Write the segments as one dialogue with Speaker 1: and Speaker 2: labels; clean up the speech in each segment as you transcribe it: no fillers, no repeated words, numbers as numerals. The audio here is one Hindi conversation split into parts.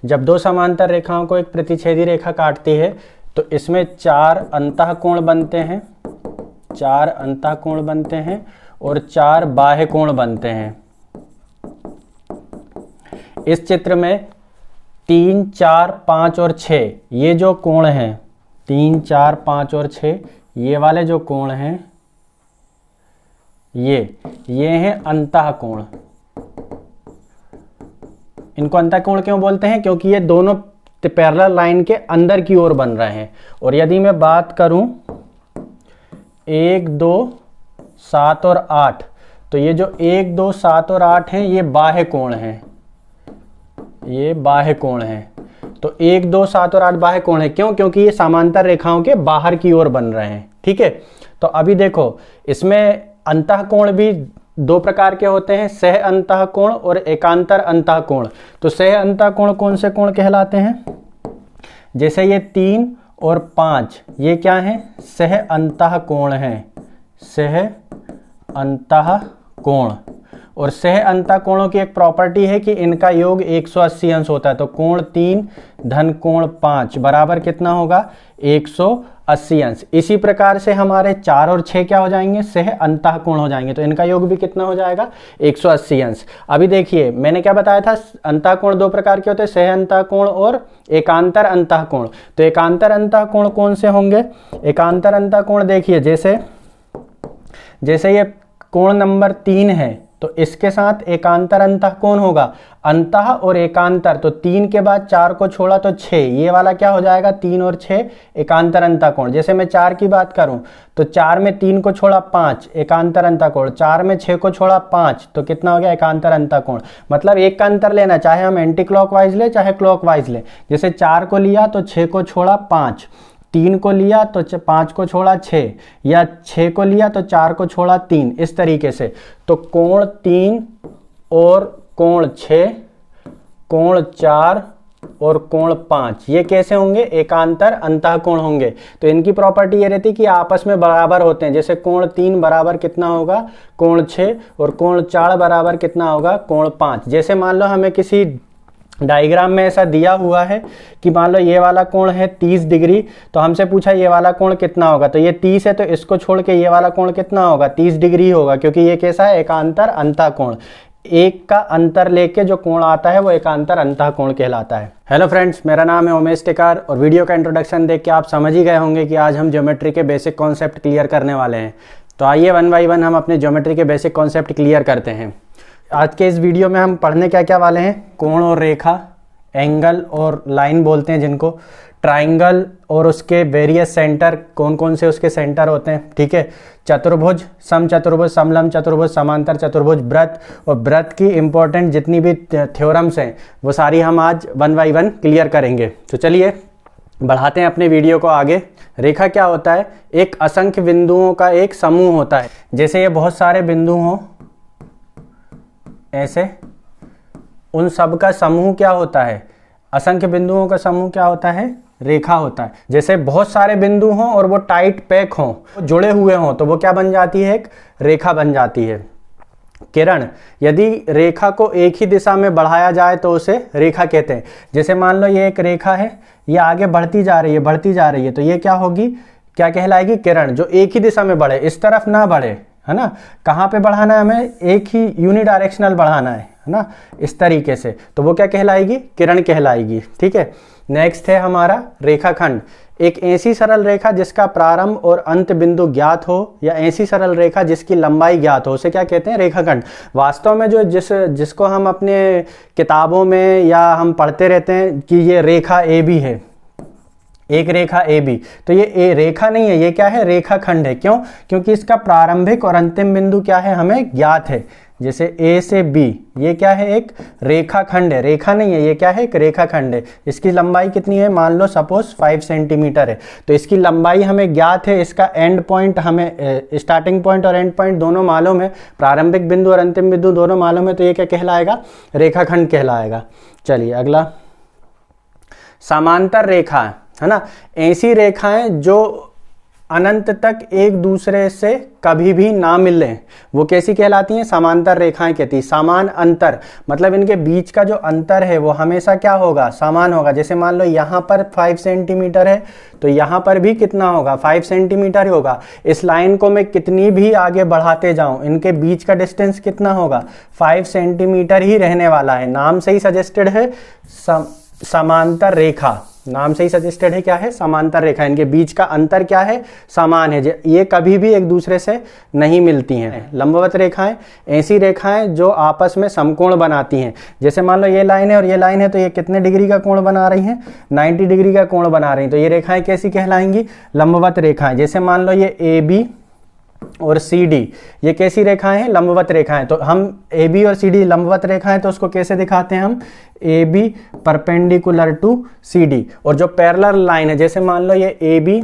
Speaker 1: जब दो समांतर रेखाओं को एक प्रतिच्छेदी रेखा काटती है तो इसमें 4 अंतःकोण बनते हैं, 4 अंतःकोण बनते हैं और 4 बाह्य कोण बनते हैं। इस चित्र में 3, 4, 5 और 6 ये जो कोण हैं, 3, 4, 5 और 6 ये वाले जो कोण हैं ये हैं अंतःकोण। इनको अंतःकोण क्यों बोलते हैं? क्योंकि ये दोनों पैरेलल लाइन के अंदर की ओर बन रहे हैं। और यदि मैं बात करूं 1, 2, 7 और 8 तो ये जो 1, 2, 7 और 8 हैं ये बाह्य कोण हैं, ये बाह्य कोण हैं। तो 1, 2, 7 और 8 बाह्य कोण है। क्यों? क्योंकि ये समांतर रेखाओं के बाहर की ओर बन रहे हैं। ठीक है, तो अभी देखो इसमें अंतःकोण भी दो प्रकार के होते हैं, सह अंतःकोण और एकांतर अंतःकोण। तो सह अंतःकोण कौन से कोण कहलाते हैं? जैसे ये 3 और 5 ये क्या हैं? सह अंतःकोण हैं, सह अंतःकोण। और सह अंतःकोणों की एक प्रॉपर्टी है कि इनका योग 180 अंश होता है। तो कोण 3 धन कोण 5 बराबर कितना होगा? 180 अंश। इसी प्रकार से हमारे 4 और 6 क्या हो जाएंगे? सह अंतःकोण हो जाएंगे। तो इनका योग भी कितना हो जाएगा? 180 अंश। अभी देखिए मैंने क्या बताया था, अंतःकोण दो प्रकार के होते हैं, सह अंतःकोण और एकांतर अंतःकोण। तो एकांतर अंतःकोण कौन से होंगे? एकांतर अंतःकोण देखिए जैसे ये कोण नंबर 3 है तो इसके साथ एकांतर अंतःकोण होगा, अंतः और एकांतर। तो 3 के बाद 4 को छोड़ा तो 6, ये वाला क्या हो जाएगा? 3 और 6 एकांतर अंतःकोण। जैसे मैं 4 की बात करूं तो 4 में 3 को छोड़ा 5 एकांतर अंतःकोण, 4 में 6 को छोड़ा 5 तो कितना हो गया? एकांतर अंतःकोण। मतलब एक का अंतर लेना, चाहे हम एंटी क्लॉकवाइज ले चाहे क्लॉकवाइज ले। जैसे 4 को लिया तो 6 को छोड़ा 5, 3 को लिया तो 5 को छोड़ा 6, या 6 को लिया तो 4 को छोड़ा 3, इस तरीके से। तो कोण 3 और कोण 6, कोण 4 और कोण 5 ये कैसे होंगे? एकांतर अंतःकोण होंगे। तो इनकी प्रॉपर्टी ये रहती है कि आपस में बराबर होते हैं। जैसे कोण 3 बराबर कितना होगा? कोण 6, और कोण 4 बराबर कितना होगा? कोण 5। जैसे मान लो हमें किसी डायग्राम में ऐसा दिया हुआ है कि मान लो ये वाला कोण है 30 डिग्री, तो हमसे पूछा ये वाला कोण कितना होगा? तो ये 30 है तो इसको छोड़ के ये वाला कोण कितना होगा? 30 डिग्री होगा, क्योंकि ये कैसा है? एकांतर अंतःकोण। एक का अंतर लेके जो कोण आता है वो एकांतर अंतःकोण कहलाता है। हेलो फ्रेंड्स, मेरा नाम है उमेश टिकार और वीडियो का इंट्रोडक्शन देख के आप समझ ही गए होंगे कि आज हम ज्योमेट्री के बेसिक कॉन्सेप्ट क्लियर करने वाले हैं। तो आइए 1 बाय 1 हम अपने ज्योमेट्री के बेसिक कॉन्सेप्ट क्लियर करते हैं। आज के इस वीडियो में हम पढ़ने क्या वाले हैं? कोण और रेखा, एंगल और लाइन बोलते हैं जिनको, ट्राइंगल और उसके वेरियस सेंटर, कौन कौन से उसके सेंटर होते हैं। ठीक है, चतुर्भुज, समचतुर्भुज, समलंब चतुर्भुज, समांतर चतुर्भुज, वृत्त, और वृत्त की इंपॉर्टेंट जितनी भी थ्योरम्स हैं वो सारी हम आज 1 बाय 1 क्लियर करेंगे। तो चलिए बढ़ाते हैं अपने वीडियो को आगे। रेखा क्या होता है? एक असंख्य बिंदुओं का एक समूह होता है। जैसे ये बहुत सारे बिंदु हों ऐसे, उन सब का समूह क्या होता है? असंख्य बिंदुओं का समूह क्या होता है? रेखा होता है। जैसे बहुत सारे बिंदु हों और वो टाइट पैक हों, जुड़े हुए हों, तो वो क्या बन जाती है? एक रेखा बन जाती है। किरण, यदि रेखा को एक ही दिशा में बढ़ाया जाए तो उसे रेखा कहते हैं। जैसे मान लो ये एक रेखा है, ये आगे बढ़ती जा रही है, बढ़ती जा रही है, तो ये क्या होगी? क्या कहलाएगी? किरण। जो एक ही दिशा में बढ़े, इस तरफ ना बढ़े, है ना। कहाँ पे बढ़ाना है हमें? एक ही यूनिडायरेक्शनल बढ़ाना है ना, इस तरीके से। तो वो क्या कहलाएगी? किरण कहलाएगी। ठीक है, नेक्स्ट है हमारा रेखाखंड। एक ऐसी सरल रेखा जिसका प्रारंभ और अंत बिंदु ज्ञात हो, या ऐसी सरल रेखा जिसकी लंबाई ज्ञात हो, उसे क्या कहते हैं? रेखाखंड। वास्तव में जो जिसको हम अपने किताबों में या हम पढ़ते रहते हैं कि ये रेखा ए बी है, एक रेखा ए बी, तो ये ए रेखा नहीं है, ये क्या है? रेखाखंड है। क्यों? क्योंकि इसका प्रारंभिक और अंतिम बिंदु क्या है? हमें ज्ञात है। जैसे ए से बी, ये क्या है? एक रेखाखंड है, रेखा नहीं है, ये क्या है? एक रेखाखंड है। इसकी लंबाई कितनी है? मान लो सपोज 5 सेंटीमीटर है, तो इसकी लंबाई हमें ज्ञात है, इसका एंड पॉइंट हमें, स्टार्टिंग पॉइंट और एंड पॉइंट दोनों मालूम है, प्रारंभिक बिंदु और अंतिम बिंदु दोनों मालूम है, तो ये क्या कहलाएगा? रेखाखंड कहलाएगा। चलिए अगला, समांतर रेखा, है ना। ऐसी रेखाएं जो अनंत तक एक दूसरे से कभी भी ना मिलें, वो कैसी कहलाती हैं? समांतर रेखाएं कहती हैं। समान अंतर मतलब इनके बीच का जो अंतर है वो हमेशा क्या होगा? समान होगा। जैसे मान लो यहाँ पर 5 सेंटीमीटर है तो यहाँ पर भी कितना होगा? 5 सेंटीमीटर ही होगा। इस लाइन को मैं कितनी भी आगे बढ़ाते जाऊं, इनके बीच का डिस्टेंस कितना होगा? 5 सेंटीमीटर ही रहने वाला है। नाम से ही सजेस्टेड है समांतर रेखा। नाम से ही सजेस्टेड है क्या है? समांतर रेखा। इनके बीच का अंतर क्या है? समान है। ये कभी भी एक दूसरे से नहीं मिलती हैं। लंबवत रेखाएं ऐसी रेखाएं जो आपस में समकोण बनाती हैं। जैसे मान लो ये लाइन है और ये लाइन है तो ये कितने डिग्री का कोण बना रही हैं? 90 डिग्री का कोण बना रही हैं। तो ये रेखाएं कैसी कहलाएंगी? लंबवत रेखाएं। जैसे मान लो ये AB और CD, ये कैसी रेखाएं हैं? लंबवत रेखाएं। तो हम AB और CD लंबवत रेखाएं तो उसको कैसे दिखाते हैं हम? AB perpendicular to CD। और जो पैरेलल लाइन है, जैसे मान लो ये AB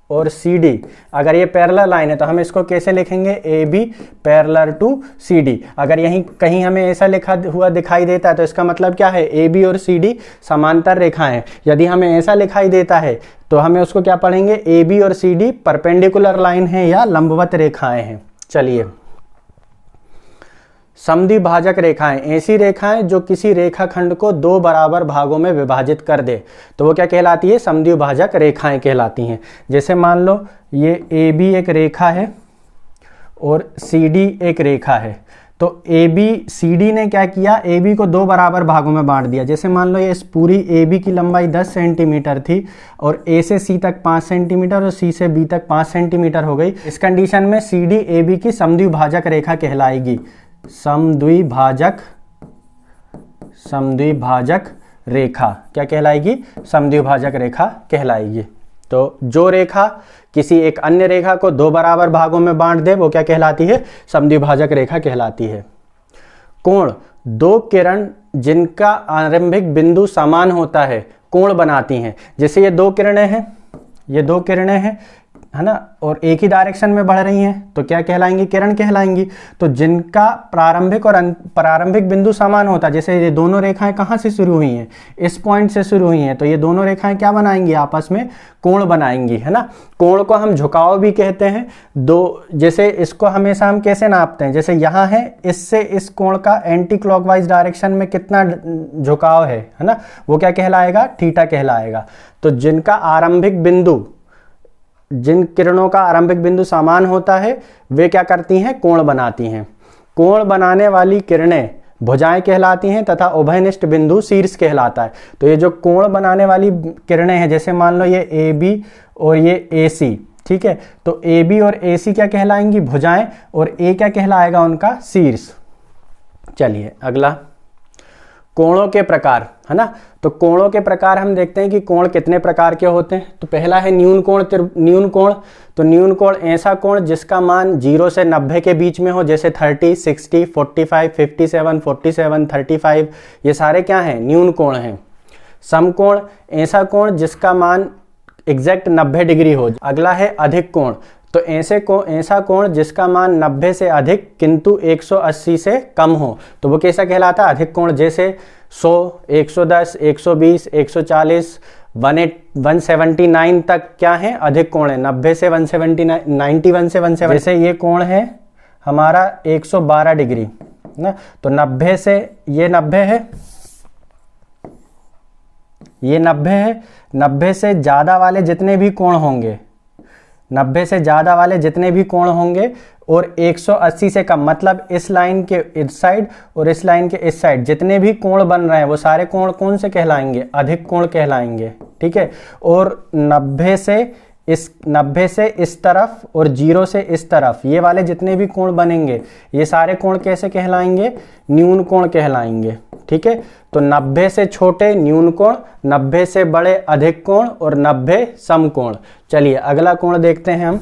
Speaker 1: और CD, अगर ये पैरेलल लाइन है तो हम इसको कैसे लिखेंगे? AB parallel to CD। अगर यहीं कहीं हमें ऐसा लिखा हुआ दिखाई देता है तो इसका मतलब क्या है? AB और CD समांतर रेखाएं हैं। यदि हमें ऐसा लिखाई देता है तो हमें उसको क्या पढ़ेंगे? AB और CD परपेंडिकुलर लाइन है या लंबवत रेखाएं हैं। चलिए, समद्विभाजक रेखाएं ऐसी रेखाएं जो किसी रेखाखंड को दो बराबर भागों में विभाजित कर दे, तो वो क्या कहलाती है? समद्विभाजक रेखाएं कहलाती हैं। जैसे मान लो ये AB एक रेखा है और CD एक रेखा है। तो CD ने क्या किया? AB को दो बराबर भागों में बांट दिया। जैसे मान लो ये इस पूरी AB की लंबाई 10 सेंटीमीटर थी और A से C तक 5 सेंटीमीटर और C से B तक 5 सेंटीमीटर हो गई। इस कंडीशन में CD AB की समद्विभाजक रेखा कहलाएगी। समद्विभाजक रेखा क्या कहलाएगी? समद्विभाजक रेखा कहलाएगी। तो जो रेखा किसी एक अन्य रेखा को दो बराबर भागों में बांट दे वो क्या कहलाती है? समद्विभाजक रेखा कहलाती है। कोण, दो किरण जिनका आरंभिक बिंदु समान होता है कोण बनाती हैं। जैसे ये दो किरणें हैं, ये दो किरणें हैं, है ना, और एक ही डायरेक्शन में बढ़ रही हैं तो क्या कहलाएंगी? किरण कहलाएंगी। तो जिनका प्रारंभिक और प्रारंभिक बिंदु समान होता है, जैसे ये दोनों रेखाएं कहाँ से शुरू हुई हैं? इस पॉइंट से शुरू हुई हैं, तो ये दोनों रेखाएं क्या बनाएंगी? आपस में कोण बनाएंगी, है ना। कोण को हम झुकाव भी कहते हैं। दो, जैसे इसको हमेशा हम कैसे नापते हैं? जैसे यहाँ है, इससे इस कोण का एंटी क्लॉकवाइज डायरेक्शन में कितना झुकाव है ना, वो क्या कहलाएगा? थीटा कहलाएगा। तो जिनका आरंभिक बिंदु, जिन किरणों का आरंभिक बिंदु समान होता है वे क्या करती हैं? कोण बनाती हैं। कोण बनाने वाली किरणें भुजाएं कहलाती हैं तथा उभयनिष्ठ बिंदु शीर्ष कहलाता है। तो ये जो कोण बनाने वाली किरणें हैं, जैसे मान लो ये AB और ये AC, ठीक है, तो AB और AC क्या कहलाएंगी? भुजाएं, और A क्या कहलाएगा? उनका शीर्ष। चलिए अगला, कोणों के प्रकार, है ना। तो कोणों के प्रकार हम देखते हैं कि कोण कितने प्रकार के होते हैं। तो पहला है न्यून कोण। न्यून कोण, तो न्यून कोण ऐसा कोण जिसका मान 0 से 90 के बीच में हो, जैसे 30, 60, 45, 57, 47, 35, ये सारे क्या हैं? न्यून कोण हैं। समकोण, ऐसा कोण जिसका मान एग्जैक्ट 90 डिग्री हो। अगला है अधिक कोण। तो ऐसा कोण जिसका मान 90 से अधिक किंतु 180 से कम हो, तो वो कैसा कहलाता है? अधिक कोण। जैसे 100, 110, 120, 140, 179 तक क्या है? अधिक कोण है। 90 से 179, 91 से 170। जैसे ये कोण है हमारा 112 डिग्री ना, तो 90 से ये 90 है, ये 90 है। 90 से ज़्यादा वाले जितने भी कोण होंगे, 90 से ज़्यादा वाले जितने भी कोण होंगे और 180 से कम, मतलब इस लाइन के इस साइड और इस लाइन के इस साइड जितने भी कोण बन रहे हैं वो सारे कोण कौन से कहलाएंगे? अधिक कोण कहलाएंगे, ठीक है। और 90 से इस तरफ और 0 से इस तरफ ये वाले जितने भी कोण बनेंगे ये सारे कोण कैसे कहलाएंगे? न्यून कोण कहलाएंगे, ठीक है। तो 90 से छोटे न्यून कोण, 90 से बड़े अधिक कोण और 90 सम कोण। चलिए अगला कोण देखते हैं हम।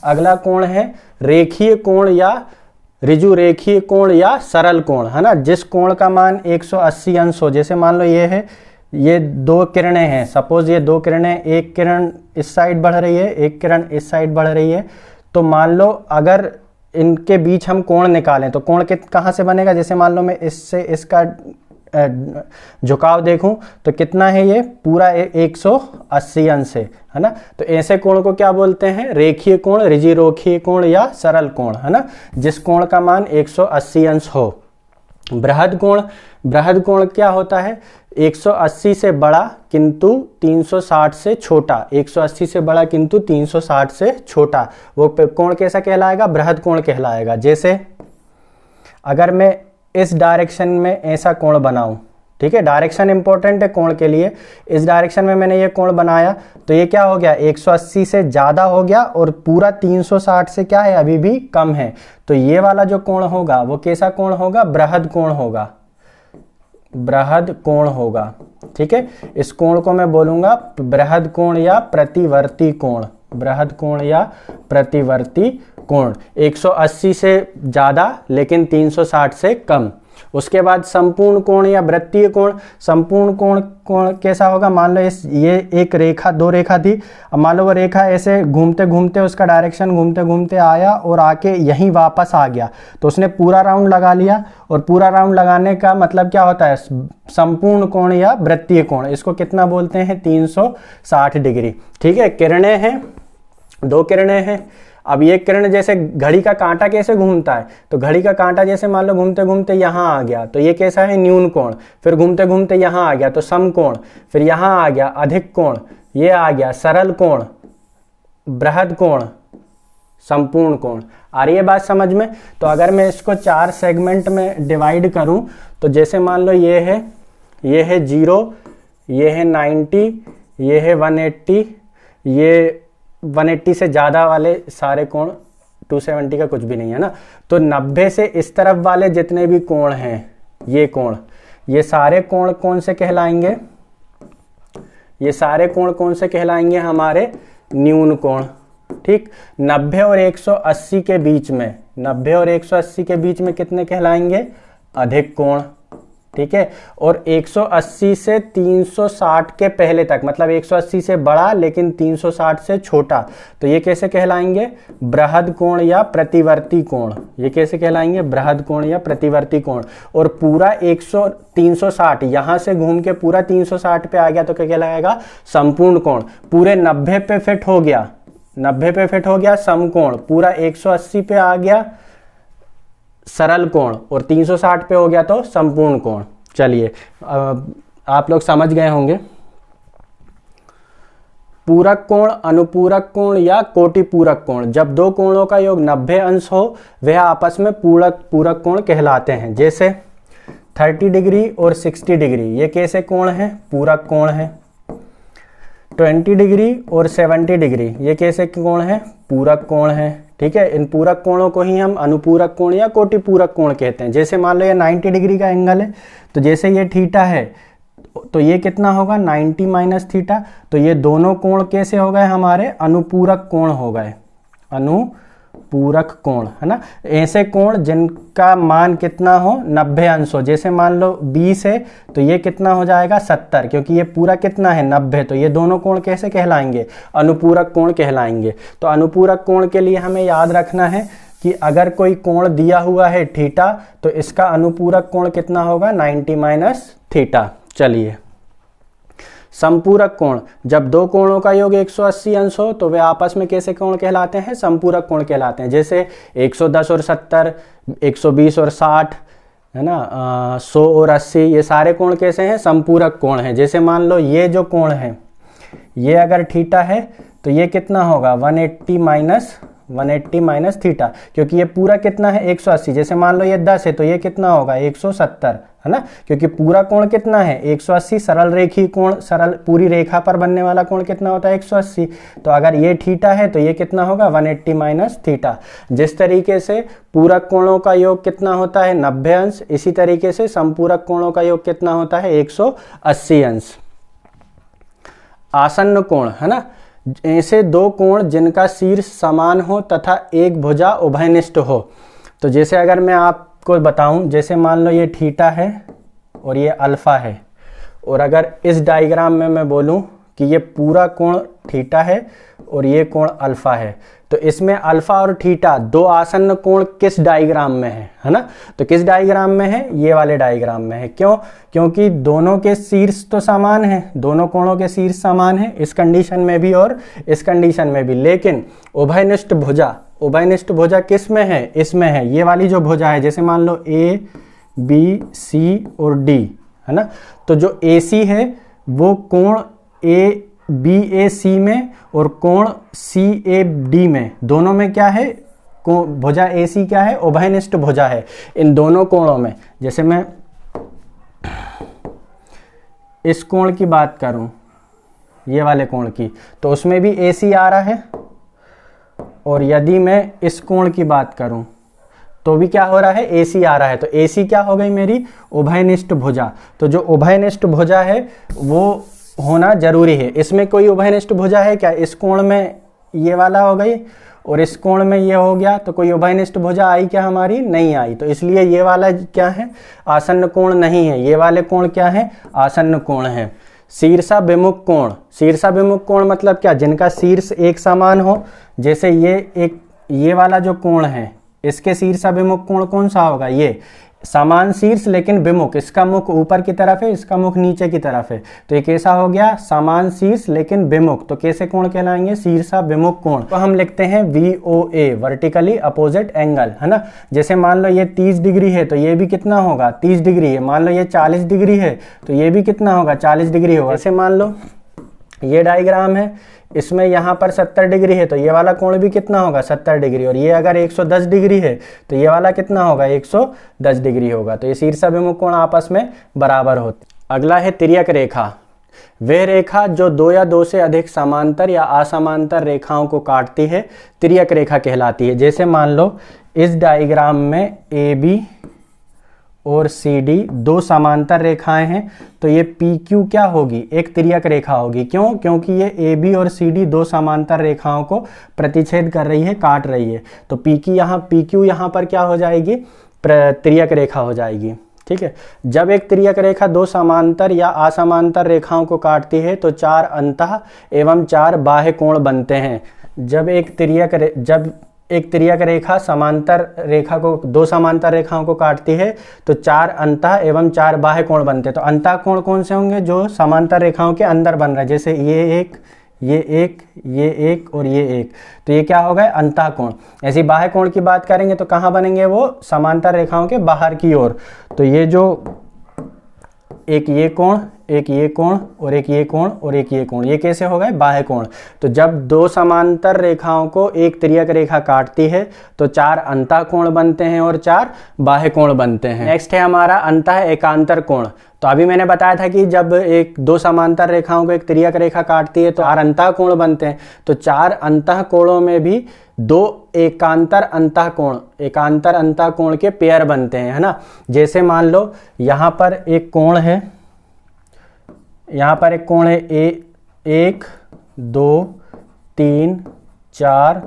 Speaker 1: अगला कोण है रेखीय कोण या ऋजु रेखीय कोण या सरल कोण, है ना। जिस कोण का मान 180 अंश हो, जैसे मान लो ये है, ये दो किरणें हैं, सपोज ये दो किरणें, एक किरण इस साइड बढ़ रही है, एक किरण इस साइड बढ़ रही है, तो मान लो अगर इनके बीच हम कोण निकालें तो कोण कहाँ से बनेगा? जैसे मान लो मैं इससे इसका झुकाव देखूं तो कितना है, ये पूरा 180 अंश है ना। तो ऐसे कोण को क्या बोलते हैं, रेखीय कोण, ऋजुरेखीय कोण या सरल कोण, है ना, जिस कोण का मान 180 अंश हो। बृहद कोण क्या होता है, 180 से बड़ा किंतु 360 से छोटा, 180 से बड़ा किंतु 360 से छोटा, वो कोण कैसा कहलाएगा, बृहद कोण कहलाएगा। जैसे अगर मैं इस डायरेक्शन में ऐसा कोण बनाऊं, ठीक है, डायरेक्शन इंपॉर्टेंट है कोण के लिए, इस डायरेक्शन में मैंने ये कोण बनाया तो ये क्या हो गया, 180 से ज़्यादा हो गया और पूरा 360 से क्या है, अभी भी कम है। तो ये वाला जो कोण होगा वो कैसा कोण होगा, बृहद कोण होगा, बृहद कोण होगा, ठीक है। इस कोण को मैं बोलूंगा बृहद कोण या प्रतिवर्ती कोण, बृहद कोण या प्रतिवर्ती कोण, 180 से ज़्यादा लेकिन 360 से कम। उसके बाद संपूर्ण कोण या वृत्तीय कोण, संपूर्ण कोण कैसा होगा, मान लो ये एक रेखा, दो रेखा थी, अब मान लो वो रेखा ऐसे घूमते घूमते उसका डायरेक्शन घूमते घूमते आया और आके यहीं वापस आ गया, तो उसने पूरा राउंड लगा लिया, और पूरा राउंड लगाने का मतलब क्या होता है, संपूर्ण कोण या वृत्तीय कोण, इसको कितना बोलते हैं, 360 डिग्री, ठीक है। किरणें हैं, दो किरणें हैं, अब ये किरण जैसे घड़ी का कांटा कैसे घूमता है, तो घड़ी का कांटा जैसे मान लो घूमते घूमते यहाँ आ गया तो ये कैसा है, न्यून कोण, फिर घूमते घूमते यहाँ आ गया तो समकोण, फिर यहाँ आ गया अधिक कोण, ये आ गया सरल कोण, बृहद कोण, संपूर्ण कोण। आ रही है बात समझ में। तो अगर मैं इसको 4 सेगमेंट में डिवाइड करूं तो जैसे मान लो ये है 0, ये है 90, ये है 180, ये 180 से ज़्यादा वाले सारे कोण, 270 का कुछ भी नहीं है ना। तो 90 से इस तरफ वाले जितने भी कोण हैं, ये कोण, ये सारे कोण कौन से कहलाएंगे, ये सारे कोण कौन से कहलाएंगे, हमारे न्यून कोण, ठीक। 90 और 180 के बीच में, 90 और 180 के बीच में कितने कहलाएंगे, अधिक कोण, ठीक है। और 180 से 360 के पहले तक, मतलब 180 से बड़ा लेकिन 360 से छोटा, तो ये कैसे कहलाएंगे, बृहद कोण या प्रतिवर्ती कोण, ये कैसे कहलाएंगे, बृहद कोण या प्रतिवर्ती कोण। और पूरा 360 यहां से घूम के पूरा 360 पे आ गया तो क्या कहलाएगा, संपूर्ण कोण। पूरे 90 पे फिट हो गया, 90 पे फिट हो गया समकोण, पूरा 180 पे आ गया सरल कोण, और 360 पे हो गया तो संपूर्ण कोण। चलिए आप लोग समझ गए होंगे। पूरक कोण, अनुपूरक कोण या कोटि पूरक कोण, जब दो कोणों का योग 90 अंश हो वह आपस में पूरक कोण कहलाते हैं। जैसे 30 डिग्री और 60 डिग्री, ये कैसे कोण है, पूरक कोण है। 20 डिग्री और 70 डिग्री, ये कैसे कोण है, पूरक कोण है, ठीक है। इन पूरक कोणों को ही हम अनुपूरक कोण या कोटि पूरक कोण कहते हैं। जैसे मान लो ये 90 डिग्री का एंगल है, तो जैसे ये थीटा है तो ये कितना होगा, 90 माइनस थीटा, तो ये दोनों कोण कैसे हो गए, हमारे अनुपूरक कोण हो गए, अनुपूरक कोण, है ना। ऐसे कोण जिनका मान कितना हो, 90 अंश हो। जैसे मान लो 20 है तो ये कितना हो जाएगा, 70, क्योंकि ये पूरा कितना है, 90, तो ये दोनों कोण कैसे कहलाएंगे, अनुपूरक कोण कहलाएंगे। तो अनुपूरक कोण के लिए हमें याद रखना है कि अगर कोई कोण दिया हुआ है थीटा, तो इसका अनुपूरक कोण कितना होगा, 90 माइनस थीटा। चलिए संपूरक कोण, जब दो कोणों का योग 180 अंश हो तो वे आपस में कैसे कोण कहलाते हैं, संपूरक कोण कहलाते हैं। जैसे 110 और 70, 120 और 60, है ना, 100 और 80, ये सारे कोण कैसे हैं, संपूरक कोण हैं। जैसे मान लो ये जो कोण है, ये अगर थीटा है तो ये कितना होगा, 180 माइनस थीटा, क्योंकि ये पूरा कितना है, 180। जैसे मान लो ये 10 है तो ये कितना होगा, 170, है ना, क्योंकि पूरा कोण कितना है, 180। सरल रेखी कोण, सरल पूरी रेखा पर बनने वाला कोण कितना होता है, 180। तो अगर ये थीटा है तो ये कितना होगा, 180 माइनस थीटा। जिस तरीके से पूरक कोणों का योग कितना होता है, 90 अंश, इसी तरीके से संपूरक कोणों का योग कितना होता है, 180 अंश। आसन्न कोण, है ना, ऐसे दो कोण जिनका शीर्ष समान हो तथा एक भुजा उभयनिष्ठ हो। तो जैसे अगर मैं आपको बताऊं, जैसे मान लो ये थीटा है और ये अल्फा है, और अगर इस डायग्राम में मैं बोलूं कि ये पूरा कोण थीटा है और ये कोण अल्फा है, तो इसमें अल्फा और थीटा दो आसन्न कोण किस डायग्राम में है ना। तो किस डायग्राम में है, ये वाले डायग्राम में है। क्यों, क्योंकि दोनों के शीर्ष तो समान है, दोनों कोणों के शीर्ष समान है, इस कंडीशन में भी और इस कंडीशन में भी। लेकिन उभयनिष्ठ भुजा, उभयनिष्ठ भुजा किस में है, इसमें है। ये वाली जो भुजा है, जैसे मान लो ए बी सी और डी है ना, तो जो ए सी है वो कोण ए बी ए सी में और कोण सी ए डी में, दोनों में क्या है, भुजा ए सी क्या है, उभयनिष्ठ भुजा है। इन दोनों कोणों में, जैसे मैं इस कोण की बात करूं, ये वाले कोण की, तो उसमें भी ए सी आ रहा है। और यदि मैं इस कोण की बात करूं तो भी क्या हो रहा है, ए सी आ रहा है। तो ए सी क्या हो गई मेरी, उभयनिष्ठ भुजा। तो जो उभयनिष्ठ भुजा है वो होना जरूरी है। इसमें कोई उभयनिष्ठ भुजा है क्या, इस कोण में ये वाला हो गई और इस कोण में ये हो गया, तो कोई उभयनिष्ठ भुजा आई क्या, हमारी नहीं आई। तो इसलिए ये वाला क्या है, आसन्न कोण नहीं है। ये वाले कोण क्या है, आसन्न कोण है। शीर्षाभिमुख कोण, शीर्षाभिमुख कोण मतलब क्या, जिनका शीर्ष एक समान हो। जैसे ये वाला जो कोण है, इसके शीर्षाभिमुख कोण कौन सा होगा, ये समान शीर्ष लेकिन विमुख, इसका मुख ऊपर की तरफ है, इसका मुख नीचे की तरफ है। तो ये कैसा हो गया, समान शीर्ष लेकिन विमुख। तो कैसे कोण कहलाएंगे, शीर्षाभिमुख कोण। तो हम लिखते हैं VOA, वर्टिकली अपोजिट एंगल, है ना। जैसे मान लो ये 30 डिग्री है तो ये भी कितना होगा, 30 डिग्री है। मान लो ये 40 डिग्री है तो ये भी कितना होगा, 40 डिग्री होगा। जैसे मान लो ये डायग्राम है, इसमें यहाँ पर 70 डिग्री है तो ये वाला कोण भी कितना होगा, 70 डिग्री। और ये अगर 110 डिग्री है तो ये वाला कितना होगा, 110 डिग्री होगा। तो ये शीर्षाभिमुख कोण आपस में बराबर होते। अगला है तिर्यक रेखा। वह रेखा जो दो या दो से अधिक समांतर या असमांतर रेखाओं को काटती है तिर्यक रेखा कहलाती है। जैसे मान लो इस डायग्राम में AB और CD दो समांतर रेखाएं हैं, तो ये PQ क्या होगी, एक तिर्यक रेखा होगी। क्यों, क्योंकि ये AB और CD दो समांतर रेखाओं को प्रतिच्छेद कर रही है, काट रही है। तो PQ यहाँ पर क्या हो जाएगी, तिर्यक रेखा हो जाएगी। ठीक है। जब एक तिर्यक रेखा दो समांतर या असमांतर रेखाओं को काटती है तो 4 अंतः एवं 4 बाह्य कोण बनते हैं। जब एक तिर्यक रेखा समांतर रेखा को, दो समांतर रेखाओं को काटती है तो 4 अंतः एवं 4 बाह्य कोण बनते हैं। तो अंतः कोण कौन से होंगे, जो समांतर रेखाओं के अंदर बन रहा है। जैसे ये एक और ये एक, तो ये क्या हो गए, अंतः कोण। ऐसी बाह्य कोण की बात करेंगे तो कहाँ बनेंगे, वो समांतर रेखाओं के बाहर की ओर। तो ये जो एक ये कोण, एक ये कोण और एक ये कोण और एक ये कोण, ये कैसे हो गए, बाह्य कोण। तो जब दो समांतर रेखाओं को एक तिर्यक रेखा काटती है तो 4 अंतः कोण बनते हैं और 4 बाह्य कोण बनते हैं। नेक्स्ट है हमारा अंतः एकांतर कोण। तो अभी मैंने बताया था कि जब एक दो समांतर रेखाओं को एक तिर्यक रेखा काटती है तो 4 अंतः कोण बनते हैं। तो 4 अंतः कोणों में भी 2 एकांतर अंतः कोण के पेयर बनते हैं, है ना। जैसे मान लो यहाँ पर एक कोण है, यहाँ पर एक कोण है 1 2 3 4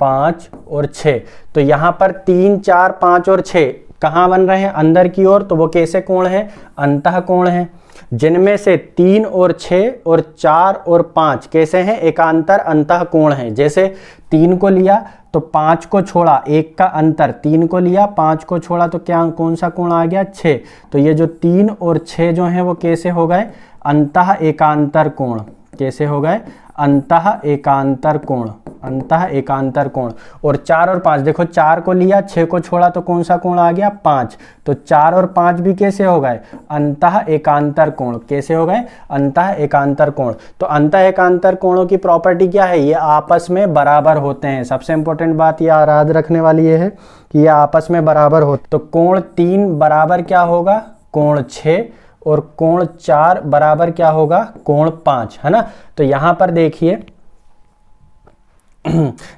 Speaker 1: 5 और 6। तो यहाँ पर 3 4 5 और 6 कहाँ बन रहे हैं, अंदर की ओर। तो वो कैसे कोण है, अंतः कोण है। जिनमें से 3 और 6 और 4 और 5 कैसे हैं, एकांतर अंतः कोण हैं। जैसे 3 को लिया तो 5 को छोड़ा, 1 का अंतर, 3 को लिया 5 को छोड़ा तो क्या, कौन सा कोण आ गया, 6। तो ये जो 3 और 6 जो हैं वो कैसे हो गए, अंतः एकांतर कोण। कैसे हो गए, अंतः एकांतर कोण, अंतः एकांतर कोण। और 4 और 5, देखो 4 को लिया 6 को छोड़ा तो कौन सा कोण आ गया, 5। तो 4 और 5 भी कैसे हो गए, अंतः एकांतर कोण। कैसे हो गए, अंतः एकांतर कोण। तो अंतः एकांतर कोणों की प्रॉपर्टी क्या है, ये आपस में बराबर होते हैं। सबसे इंपॉर्टेंट बात ये याद रखने वाली ये है कि ये आपस में बराबर होते। तो कोण 3 बराबर क्या होगा, कोण 6, और कोण 4 बराबर क्या होगा, कोण 5, है ना। तो यहां पर देखिए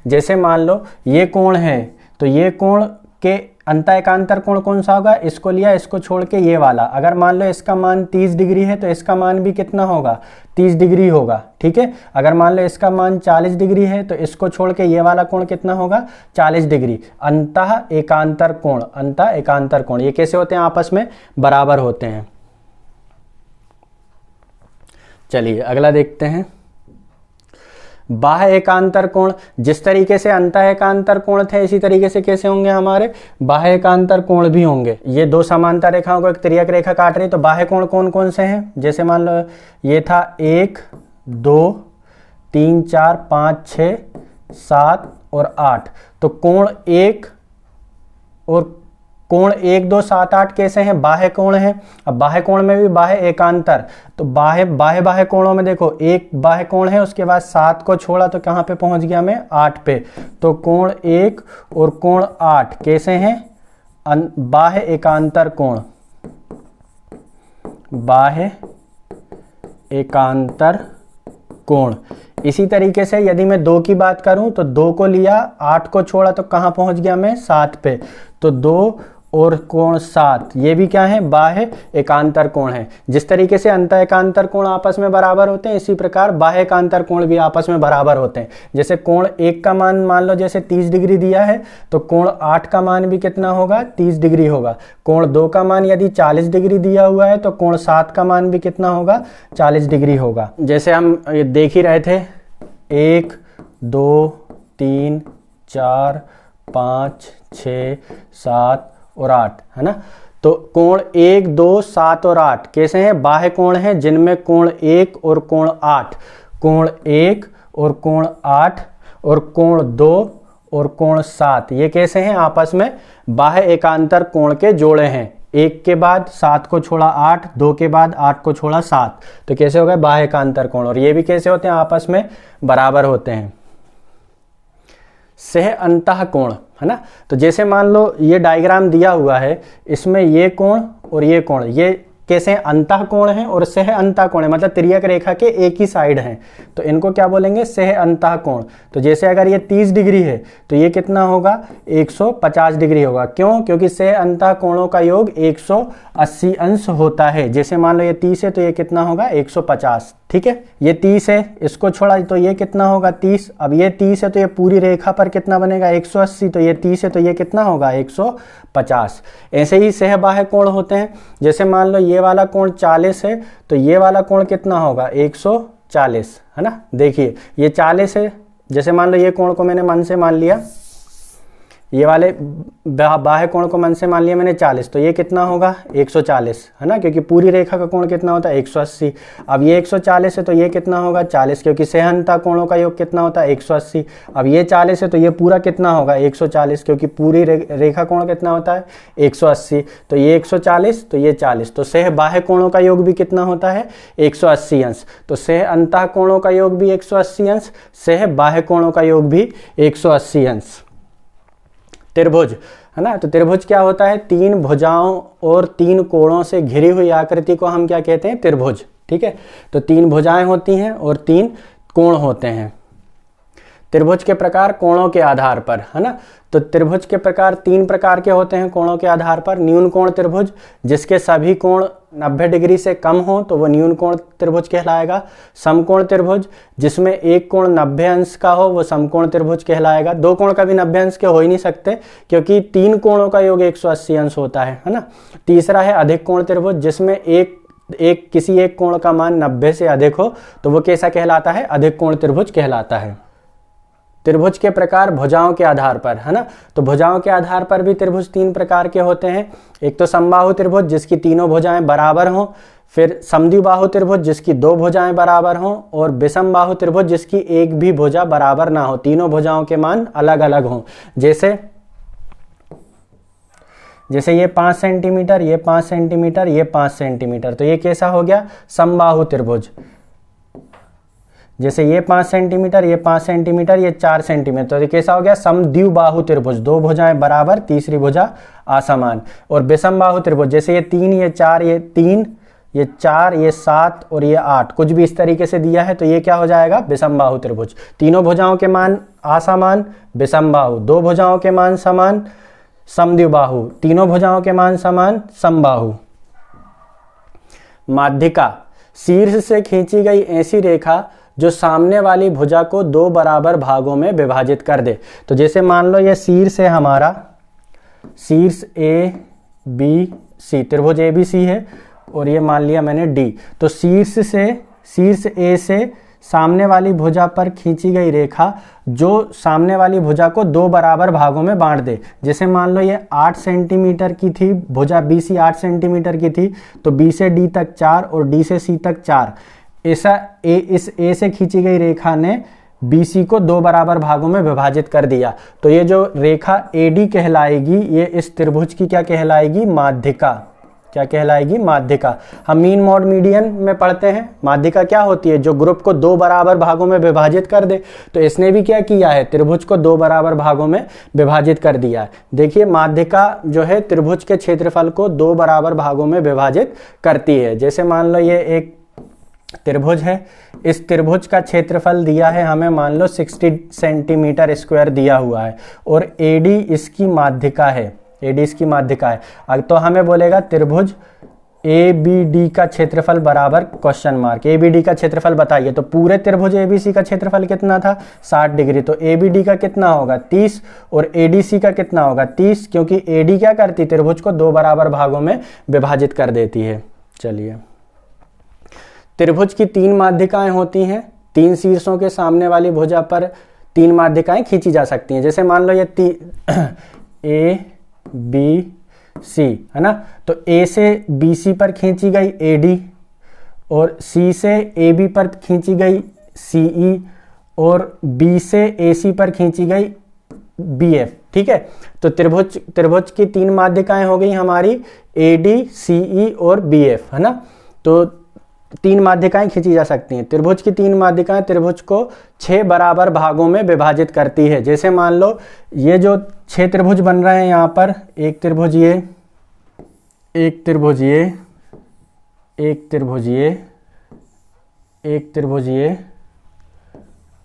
Speaker 1: जैसे मान लो ये कोण है तो ये कोण के अंतः एकांतर कोण कौन सा होगा, इसको लिया, इसको छोड़ के ये वाला। अगर मान लो इसका मान 30 डिग्री है तो इसका मान भी कितना होगा, 30 डिग्री होगा। ठीक है। अगर मान लो इसका मान 40 डिग्री है तो इसको छोड़ के ये वाला कोण कितना होगा, 40 डिग्री। अंतः एकांतर कोण, अंतः एकांतर कोण ये कैसे होते हैं, आपस में बराबर होते हैं। चलिए अगला देखते हैं। बाह्य एकांतर कोण, जिस तरीके से अंतः एकांतर कोण थे इसी तरीके से कैसे होंगे हमारे बाह्य एकांतर कोण भी होंगे। ये दो समांतर रेखाओं को एक तिर्यक रेखा काट रही, तो बाह्य कोण कौन कौन से हैं, जैसे मान लो ये था 1 2 3 4 5 6 7 और 8, तो कोण 1 और कोण 1 2 7 8 कैसे हैं, बाह्य कोण हैं। अब बाह्य कोण में भी बाह्य एकांतर, तो बाह्य कोणों में देखो एक बाह्य कोण है, उसके बाद 7 को छोड़ा तो कहाँ पे पहुंच गया मैं 8 पे, तो कोण 1 और कोण 8 कैसे हैं, बाह्य एकांतर कोण, बाह्य एकांतर कोण। इसी तरीके से यदि मैं 2 की बात करूं तो 2 को लिया, 8 को छोड़ा तो कहां पहुंच गया मैं 7 पे, तो 2 और कोण 7 ये भी क्या है, बाह्य एकांतर कोण है। जिस तरीके से अंतः एकांतर कोण आपस में बराबर होते हैं, इसी प्रकार बाह्य एकांतर कोण भी आपस में बराबर होते हैं। जैसे कोण 1 का मान मान लो जैसे 30 डिग्री दिया है, तो कोण 8 का मान भी कितना होगा, 30 डिग्री होगा। कोण 2 का मान यदि 40 डिग्री दिया हुआ है, तो कोण 7 का मान भी कितना होगा, 40 डिग्री होगा। जैसे हम देख ही रहे थे 1 2 3 4 5 6 7 और 8 है ना। तो कोण 1 2 7 और 8 कैसे हैं, बाह्य कोण हैं, जिनमें कोण 1 और कोण 8, कोण 1 और कोण 8 और कोण 2 और कोण 7 ये कैसे हैं, आपस में बाह्य एकांतर कोण के जोड़े हैं। 1 के बाद 7 को छोड़ा 8, 2 के बाद 8 को छोड़ा 7, तो कैसे हो गए बाह्य एकांतर कोण। और ये भी कैसे होते हैं, आपस में बराबर होते हैं। सह अंतः कोण है ना, तो जैसे मान लो ये डायग्राम दिया हुआ है, इसमें ये कोण और ये कोण ये कैसे अंतः कोण है और सह अंतः कोण है, मतलब तिर्यक रेखा के एक ही साइड हैं, तो इनको क्या बोलेंगे, सह अंतः कोण। तो जैसे अगर ये 30 डिग्री है तो ये कितना होगा, 150 डिग्री होगा। क्यों, क्योंकि सह अंतः कोणों का योग 180 अंश होता है। जैसे मान लो ये 30 है तो ये कितना होगा, 150। ठीक है, ये 30 है, इसको छोड़ा तो ये कितना होगा, 30। अब ये 30 है तो ये पूरी रेखा पर कितना बनेगा, 180, तो ये 30 है तो ये कितना होगा, 150। ऐसे ही सहबाह्य कोण होते हैं। जैसे मान लो ये वाला कोण 40 है तो ये वाला कोण कितना होगा, 140 है ना। देखिए ये 40 है, जैसे मान लो ये कोण को मैंने मन से मान लिया, ये वाले बाह्य कोण को मन से मान लिया मैंने 40, तो ये कितना होगा, 140 है ना, क्योंकि पूरी रेखा का कोण कितना होता है, 180। अब ये 140 है तो ये कितना होगा, 40, क्योंकि सहअंतः कोणों का योग कितना होता है, 180। अब ये 40 है तो ये पूरा कितना होगा, 140, क्योंकि पूरी रेखा कोण कितना होता है, 180। तो ये 140 तो ये 40, तो सह बाह्य कोणों का योग भी कितना होता है, 180 अंश। तो सह अंतः कोणों का योग भी 180 अंश, सह बाह्य कोणों का योग भी 180 अंश। त्रिभुज है ना, तो त्रिभुज क्या होता है, 3 भुजाओं और 3 कोणों से घिरी हुई आकृति को हम क्या कहते हैं, त्रिभुज। ठीक है, तो 3 भुजाएं होती हैं और 3 कोण होते हैं। त्रिभुज के प्रकार कोणों के आधार पर है ना, तो त्रिभुज के प्रकार 3 प्रकार के होते हैं कोणों के आधार पर। न्यून कोण त्रिभुज, जिसके सभी कोण 90 डिग्री से कम हो तो वो न्यून कोण त्रिभुज कहलाएगा। समकोण त्रिभुज, जिसमें एक कोण 90 अंश का हो वो समकोण त्रिभुज कहलाएगा। 2 कोण कभी 90 अंश के हो ही नहीं सकते, क्योंकि 3 कोणों का योग 180 अंश होता है ना। तीसरा है अधिक कोण त्रिभुज, जिसमें किसी एक कोण का मान 90 से अधिक हो तो वो कैसा कहलाता है, अधिक कोण त्रिभुज कहलाता है। त्रिभुज के प्रकार भुजाओं के आधार पर है ना, तो भुजाओं के आधार पर भी त्रिभुज 3 प्रकार के होते हैं। एक तो समबाहु त्रिभुज, जिसकी तीनों भुजाएं बराबर हों, फिर समद्विबाहु त्रिभुज जिसकी 2 भुजाएं बराबर हों, और विषमबाहु त्रिभुज जिसकी एक भी भुजा बराबर ना हो, तीनों भुजाओं के मान अलग अलग हों। जैसे ये 5 सेंटीमीटर, ये 5 सेंटीमीटर, ये 5 सेंटीमीटर, तो ये कैसा हो गया, समबाहु त्रिभुज। जैसे ये 5 सेंटीमीटर, ये 5 सेंटीमीटर, ये 4 सेंटीमीटर, तो ये कैसा हो गया, समद्विबाहु त्रिभुज, 2 भुजाएं बराबर, तीसरी भुजा असमान। और विषमबाहु त्रिभुज, जैसे ये 3, ये 4, ये 3, ये 4, ये 7 और ये 8, कुछ भी इस तरीके से दिया है तो ये क्या हो जाएगा, विषमबाहु त्रिभुज। तीनों भुजाओं के मान असमान, विषमबाहु। 2 भुजाओं के मान समान, समद्विबाहु। तीनों भुजाओं के मान समान, समबाहु। माध्यिका, शीर्ष से खींची गई ऐसी रेखा जो सामने वाली भुजा को 2 बराबर भागों में विभाजित कर दे। तो जैसे मान लो ये शीर्ष है हमारा, शीर्ष ABC, त्रिभुज ABC है, और ये मान लिया मैंने D। तो शीर्ष A से सामने वाली भुजा पर खींची गई रेखा जो सामने वाली भुजा को दो बराबर भागों में बांट दे। जैसे मान लो ये 8 सेंटीमीटर की थी भुजा, BC 8 सेंटीमीटर की थी, तो B से D तक 4 और D से C तक 4। ऐसा इस A से खींची गई रेखा ने BC को दो बराबर भागों में विभाजित कर दिया। तो ये जो रेखा AD कहलाएगी, ये इस त्रिभुज की क्या कहलाएगी? माध्यिका। क्या कहलाएगी? माध्यिका। हम मीन मॉड मीडियन में पढ़ते हैं, माध्यिका क्या होती है? जो ग्रुप को दो बराबर भागों में विभाजित कर दे। तो इसने भी क्या किया है? त्रिभुज को दो बराबर भागों में विभाजित कर दिया है। देखिए माध्यिका जो है त्रिभुज के क्षेत्रफल को दो बराबर भागों में विभाजित करती है। जैसे मान लो ये एक त्रिभुज है, इस त्रिभुज का क्षेत्रफल दिया है हमें, मान लो 60 सेंटीमीटर स्क्वायर दिया हुआ है, और AD इसकी माध्यिका है। AD इसकी माध्यिका है। अब तो हमें बोलेगा त्रिभुज ABD का क्षेत्रफल बराबर क्वेश्चन मार्क, ABD का क्षेत्रफल बताइए। तो पूरे त्रिभुज ABC का क्षेत्रफल कितना था? 60 डिग्री। तो ABD का कितना होगा? 30। और ADC का कितना होगा? 30, क्योंकि AD क्या करती? त्रिभुज को दो बराबर भागों में विभाजित कर देती है। चलिए, त्रिभुज की तीन माध्यिकाएं होती हैं। तीन शीर्षों के सामने वाली भुजा पर तीन माध्यिकाएं खींची जा सकती हैं। जैसे मान लो ये ABC है ना, तो A से BC पर खींची गई AD, और C से AB पर खींची गई CE, और B से AC पर खींची गई BF। ठीक है, तो त्रिभुज की तीन माध्यिकाएं हो गई हमारी AD, CE और BF, है ना। तो तीन माध्यिकाएं खींची जा सकती हैं। त्रिभुज की तीन माध्यिकाएं त्रिभुज को 6 बराबर भागों में विभाजित करती है। जैसे मान लो ये जो 6 त्रिभुज बन रहे हैं यहाँ पर, एक त्रिभुज ये, एक त्रिभुज ये, एक त्रिभुज ये, एक त्रिभुज ये,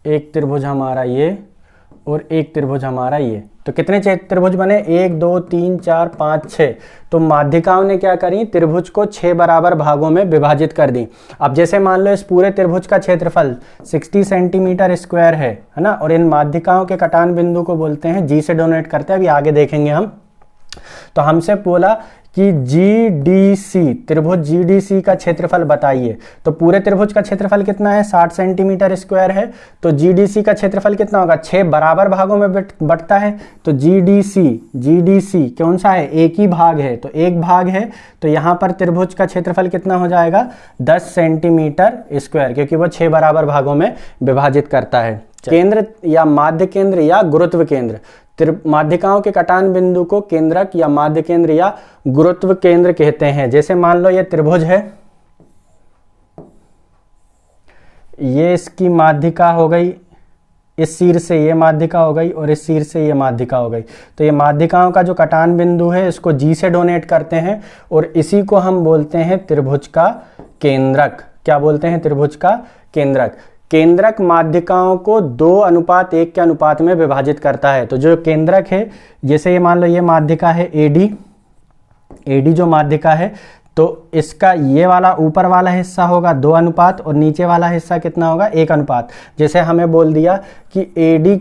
Speaker 1: एक त्रिभुज हमारा ये, और एक त्रिभुज हमारा ये। तो कितने त्रिभुज बने? 1 2 3 4 5 6। तो माध्यिकाओं ने क्या करी? त्रिभुज को 6 बराबर भागों में विभाजित कर दी। अब जैसे मान लो इस पूरे त्रिभुज का क्षेत्रफल 60 सेंटीमीटर स्क्वायर है ना, और इन माध्यिकाओं के कटान बिंदु को बोलते हैं, G से डोनेट करते हैं, अभी आगे देखेंगे हम। तो हमसे बोला कि GDC, त्रिभुज GDC का क्षेत्रफल बताइए। तो पूरे त्रिभुज का क्षेत्रफल कितना है? 60 सेंटीमीटर स्क्वायर है। तो GDC का क्षेत्रफल कितना होगा? 6 बराबर भागों में बंटता है। तो GDC कौन सा है? एक ही भाग है, तो एक भाग है। तो यहाँ पर त्रिभुज का क्षेत्रफल कितना हो जाएगा? 10 सेंटीमीटर स्क्वायर, क्योंकि वो 6 बराबर भागों में विभाजित करता है। केंद्र या माध्य केंद्र या गुरुत्व केंद्र, माध्यिकाओं के कटान बिंदु को केंद्रक या माध्य केंद्र या गुरुत्व केंद्र कहते हैं। जैसे मान लो ये त्रिभुज है, ये इसकी माध्यिका हो गई, इस शीर्ष से ये माध्यिका हो गई, और इस शीर्ष से ये माध्यिका हो गई। तो ये माध्यिकाओं का जो कटान बिंदु है इसको G से डोनेट करते हैं, और इसी को हम बोलते हैं त्रिभुज का केंद्रक। क्या बोलते हैं? त्रिभुज का केंद्रक। केंद्रक माध्यिकाओं को 2:1 के अनुपात में विभाजित करता है। तो जो केंद्रक है, जैसे ये मान लो ये माध्यिका है AD जो माध्यिका है, तो इसका ये वाला ऊपर वाला हिस्सा होगा 2 अनुपात, और नीचे वाला हिस्सा कितना होगा? 1 अनुपात। जैसे हमें बोल दिया कि AD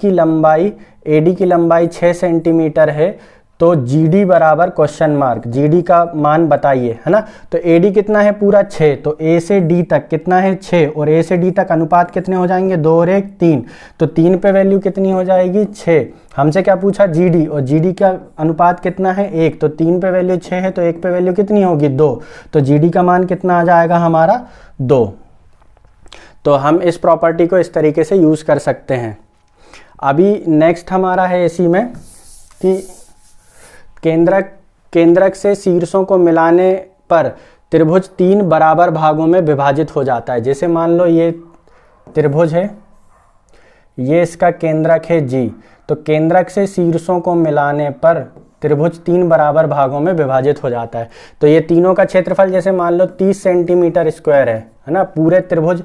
Speaker 1: की लंबाई 6 सेंटीमीटर है, तो GD बराबर क्वेश्चन मार्क, GD का मान बताइए, है ना। तो AD कितना है? पूरा 6। तो A से D तक कितना है? 6, और A से D तक अनुपात कितने हो जाएंगे? 2 और 1 3। तो 3 पे वैल्यू कितनी हो जाएगी? 6। हमसे क्या पूछा? GD, और GD का अनुपात कितना है? 1। तो 3 पे वैल्यू 6 है, तो 1 पे वैल्यू कितनी होगी? 2। तो GD का मान कितना आ जाएगा हमारा? 2। तो हम इस प्रॉपर्टी को इस तरीके से यूज कर सकते हैं। अभी नेक्स्ट हमारा है इसी में कि केंद्रक से शीर्षों को मिलाने पर त्रिभुज 3 बराबर भागों में विभाजित हो जाता है। जैसे मान लो ये त्रिभुज है, ये इसका केंद्रक है G, तो केंद्रक से शीर्षों को मिलाने पर त्रिभुज 3 बराबर भागों में विभाजित हो जाता है। तो ये तीनों का क्षेत्रफल जैसे मान लो 30 सेंटीमीटर स्क्वायर है ना। पूरे त्रिभुज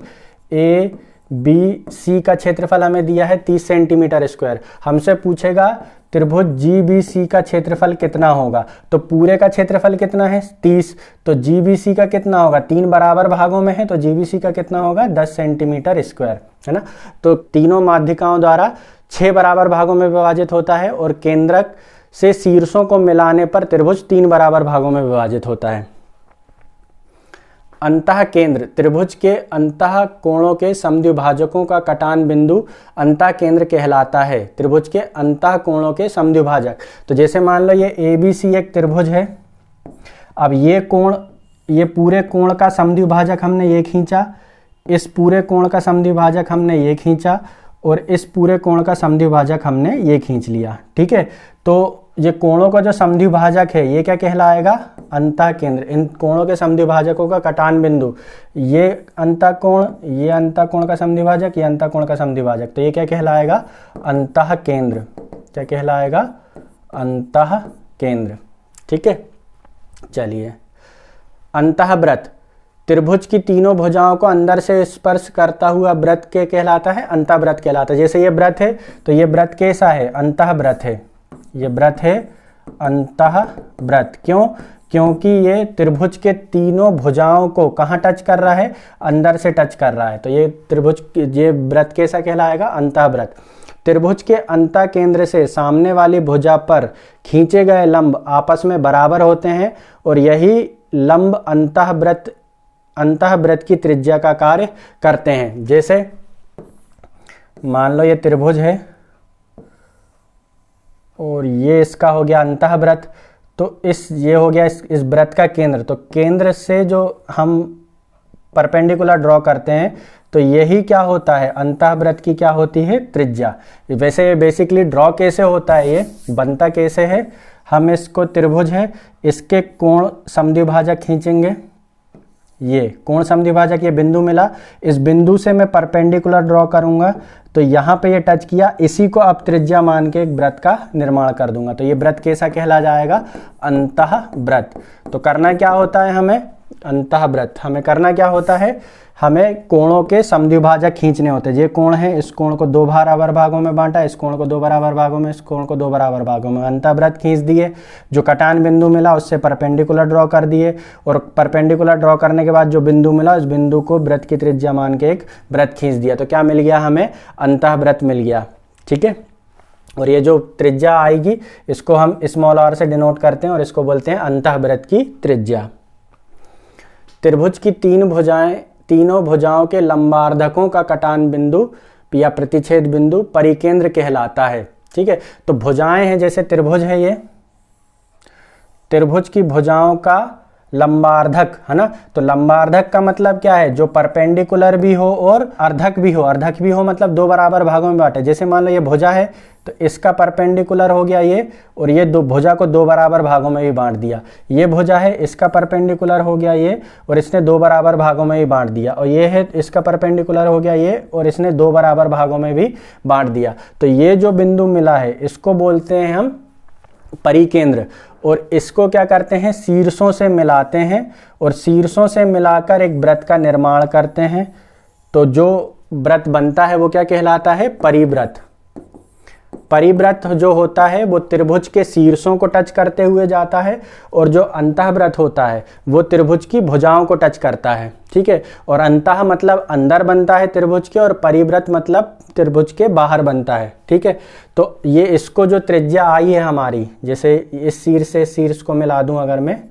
Speaker 1: ABC का क्षेत्रफल हमें दिया है 30 सेंटीमीटर स्क्वायर। हमसे पूछेगा त्रिभुज GBC का क्षेत्रफल कितना होगा। तो पूरे का क्षेत्रफल कितना है? 30। तो GBC का कितना होगा? 3 बराबर भागों में है, तो GBC का कितना होगा? 10 सेंटीमीटर स्क्वायर, है ना। तो तीनों माध्यिकाओं द्वारा 6 बराबर भागों में विभाजित होता है, और केंद्रक से शीर्षों को मिलाने पर त्रिभुज 3 बराबर भागों में विभाजित होता है। अंतः केंद्र, त्रिभुज के अंतः कोणों के समद्विभाजकों का कटान बिंदु अंतः केंद्र कहलाता है। त्रिभुज के अंतः कोणों के समद्विभाजक, तो जैसे मान लो ये ABC एक त्रिभुज है। अब ये कोण, ये पूरे कोण का समद्विभाजक हमने ये खींचा, इस पूरे कोण का समद्विभाजक हमने ये खींचा, और इस पूरे कोण का समद्विभाजक हमने ये खींच लिया। ठीक है, तो ये कोणों का जो समद्विभाजक है ये क्या कहलाएगा? अंतः केंद्र। इन कोणों के समद्विभाजकों का कटान बिंदु, ये अंतः कोण, ये अंतः कोण का समद्विभाजक, ये अंतः कोण का समद्विभाजक, तो ये क्या कहलाएगा? अंतः केंद्र। क्या कहलाएगा? अंतः केंद्र। ठीक है, चलिए। अंतःव्रत, त्रिभुज की तीनों भुजाओं को अंदर से स्पर्श करता हुआ व्रत के कहलाता है, अंतःव्रत कहलाता है। जैसे ये व्रत है तो ये व्रत कैसा है? अंतःव्रत है। ये व्रत है अंतःव्रत। क्यों? क्योंकि ये त्रिभुज के तीनों भुजाओं को कहाँ टच कर रहा है? अंदर से टच कर रहा है, तो ये त्रिभुज, ये व्रत कैसा कहलाएगा? अंतःव्रत। त्रिभुज के अंतः केंद्र से सामने वाली भुजा पर खींचे गए लंब आपस में बराबर होते हैं और यही लंब अंतःव्रत की त्रिज्या का कार्य करते हैं। जैसे मान लो ये त्रिभुज है और ये इसका हो गया अंतःव्रत, तो ये हो गया इस व्रत का केंद्र। तो केंद्र से जो हम परपेंडिकुलर ड्रॉ करते हैं तो यही क्या होता है? अंतःव्रत की क्या होती है? त्रिज्या। वैसे बेसिकली ड्रॉ कैसे होता है, ये बनता कैसे है? हम इसको त्रिभुज है, इसके कोण समद्विभाजक खींचेंगे, ये कोण समद्विभाजक, ये बिंदु मिला, इस बिंदु से मैं परपेंडिकुलर ड्रॉ करूंगा, तो यहाँ पे ये टच किया, इसी को अब त्रिज्या मान के एक व्रत का निर्माण कर दूंगा, तो ये व्रत कैसा कहला जाएगा? अंतःव्रत। तो करना क्या होता है हमें? अंतःव्रत हमें करना क्या होता है? हमें कोणों के समद्विभाजक खींचने होते हैं। ये कोण है, इस कोण को 2 बराबर भागों में बांटा, इस कोण को 2 बराबर भागों में, इस कोण को 2 बराबर भागों में, अंतःव्रत खींच दिए, जो कटान बिंदु मिला उससे परपेंडिकुलर ड्रॉ कर दिए, और परपेंडिकुलर ड्रॉ करने के बाद जो बिंदु मिला उस बिंदु को व्रत की त्रिज्या मान के एक व्रत खींच दिया, तो क्या मिल गया हमें? अंतःव्रत मिल गया। ठीक है, और ये जो त्रिज्या आएगी इसको हम स्मॉल r से डिनोट करते हैं और इसको बोलते हैं अंतःव्रत की त्रिज्या। त्रिभुज की तीनों भुजाओं के लंबार्धकों का कटान बिंदु या प्रतिच्छेद बिंदु परिकेंद्र कहलाता है। ठीक है, तो भुजाएं हैं, जैसे त्रिभुज है, ये त्रिभुज की भुजाओं का लंबार्धक है ना, तो लंबार्धक का मतलब क्या है? जो परपेंडिकुलर भी हो और अर्धक भी हो। अर्धक भी हो मतलब 2 बराबर भागों में बांटे। जैसे मान लो ये भुजा है तो इसका परपेंडिकुलर हो गया ये, और ये दो भुजा को 2 बराबर भागों में भी बांट दिया। ये भुजा है, इसका परपेंडिकुलर हो गया ये, और इसने 2 बराबर भागों में भी बांट दिया। और ये है, इसका परपेंडिकुलर हो गया ये, और इसने 2 बराबर भागों में भी बांट दिया। तो ये जो बिंदु मिला है इसको बोलते हैं हम परिकेंद्र, और इसको क्या करते हैं? शीर्षों से मिलाते हैं, और शीर्षों से मिलाकर एक व्रत का निर्माण करते हैं। तो जो व्रत बनता है वो क्या कहलाता है? परिव्रत। परिव्रत जो होता है वो त्रिभुज के शीर्षों को टच करते हुए जाता है, और जो अंतःव्रत होता है वो त्रिभुज की भुजाओं को टच करता है। ठीक है, और अंतः मतलब अंदर बनता है त्रिभुज के, और परिव्रत मतलब त्रिभुज के बाहर बनता है। ठीक है, तो ये इसको जो त्रिज्या आई है हमारी, जैसे इस शीर्ष से शीर्ष को मिला दूं, अगर मैं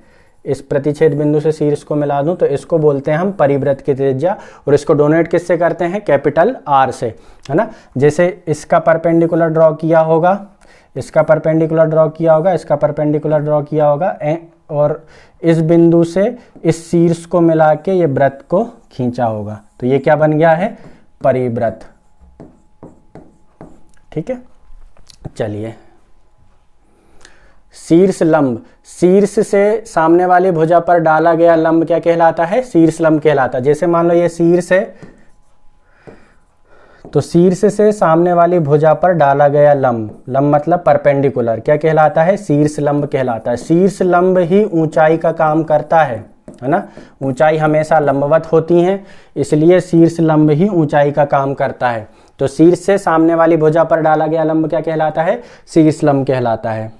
Speaker 1: इस प्रतिच्छेद बिंदु से शीर्ष को मिला दूं तो इसको बोलते हैं हम परिव्रत की त्रिज्या, और इसको डोनेट किससे करते हैं? कैपिटल R से, है ना। जैसे इसका परपेंडिकुलर ड्रॉ किया होगा, इसका परपेंडिकुलर ड्रॉ किया होगा, इसका परपेंडिकुलर ड्रॉ किया होगा, और इस बिंदु से इस शीर्ष को मिला के ये व्रत को खींचा होगा, तो ये क्या बन गया है? परिव्रत। ठीक है, चलिए। शीर्ष लंब, शीर्ष से सामने वाली भुजा पर डाला गया लंब क्या कहलाता है? शीर्ष लंब कहलाता है। जैसे मान लो ये शीर्ष है, तो शीर्ष से सामने वाली भुजा पर डाला गया लंब, लंब मतलब परपेंडिकुलर, क्या कहलाता है? शीर्ष लंब कहलाता है। शीर्ष लंब ही ऊंचाई का काम करता है ना। ऊंचाई हमेशा लंबवत होती है, इसलिए शीर्ष लंब ही ऊंचाई का काम करता है। तो शीर्ष से सामने वाली भुजा पर डाला गया लंब क्या कहलाता है? शीर्ष लंब कहलाता है।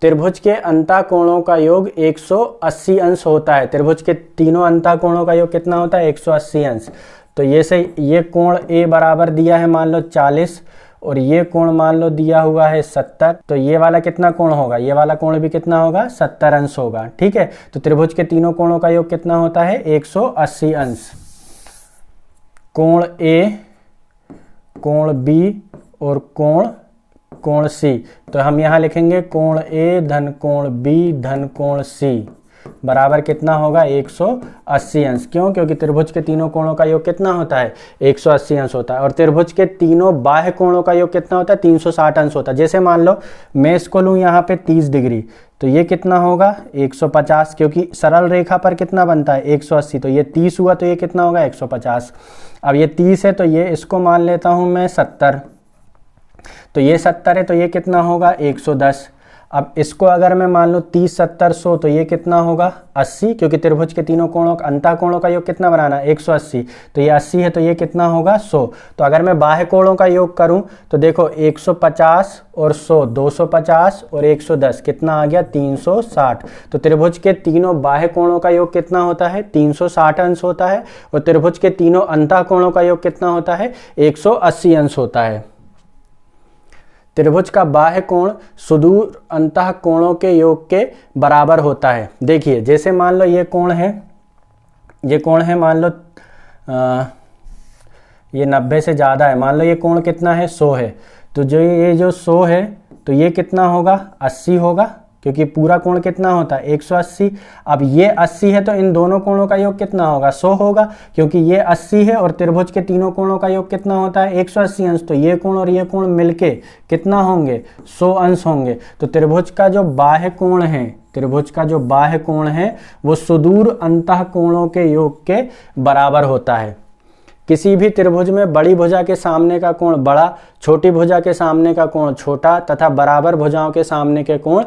Speaker 1: त्रिभुज के अंतः कोणों का योग 180 अंश होता है। त्रिभुज के तीनों अंतः कोणों का योग कितना होता है? 180 अंश। तो ये कोण A बराबर दिया है मान लो 40, और ये कोण मान लो दिया हुआ है 70, तो ये वाला कितना कोण होगा, ये वाला कोण भी कितना होगा, 70 अंश होगा। ठीक है, तो त्रिभुज के तीनों कोणों का योग कितना होता है, 180 अंश। कोण ए, कोण बी और कोण सी, तो हम यहाँ लिखेंगे कोण ए धन कोण बी धन कोण सी बराबर कितना होगा, 180 अंश। क्यों, क्योंकि त्रिभुज के तीनों कोणों का योग कितना होता है, 180 अंश होता है। और त्रिभुज के तीनों बाह्य कोणों का योग कितना होता है, 360 अंश होता है। जैसे मान लो मैं इसको लूँ यहाँ पे 30 डिग्री, तो ये कितना होगा, 150, क्योंकि सरल रेखा पर कितना बनता है, 180, तो ये 30 हुआ, तो ये कितना होगा, 150। अब ये 30 है, तो ये इसको मान लेता हूँ मैं 70, तो ये 70 है, तो ये कितना होगा, 110। अब इसको अगर मैं मान लूँ 30 70 100, तो ये कितना होगा, 80, क्योंकि त्रिभुज के तीनों कोणों अंतः कोणों का योग कितना बनाना है, 180, तो ये 80 है, तो ये कितना होगा, 100। तो अगर मैं बाह्य कोणों का योग करूं तो देखो 150 और 100, 250 और 110 कितना आ गया, 360। तो त्रिभुज के तीनों बाह्य कोणों का योग कितना होता है, 360 अंश होता है। और त्रिभुज के तीनों अंतः कोणों का योग कितना होता है, 180 अंश होता है। त्रिभुज का बाह्य कोण सुदूर अंतः कोणों के योग के बराबर होता है। देखिए जैसे मान लो ये कोण है, ये कोण है मान लो ये 90 से ज़्यादा है, मान लो ये कोण कितना है, 100 है, तो जो ये जो 100 है तो ये कितना होगा, 80 होगा, क्योंकि पूरा कोण कितना होता है, 180। अब ये 80 है, तो इन दोनों कोणों का योग कितना होगा, 100 होगा, क्योंकि ये 80 है और त्रिभुज के तीनों कोणों का योग कितना होता है, 180 अंश। तो ये कोण और ये कोण मिलके कितना होंगे, 100 अंश होंगे। तो त्रिभुज का जो बाह्य कोण है, त्रिभुज का जो बाह्य कोण है वो सुदूर अंतः कोणों के योग के बराबर होता है। किसी भी त्रिभुज में बड़ी भुजा के सामने का कोण बड़ा, छोटी भुजा के सामने का कोण छोटा तथा बराबर भुजाओं के सामने के कोण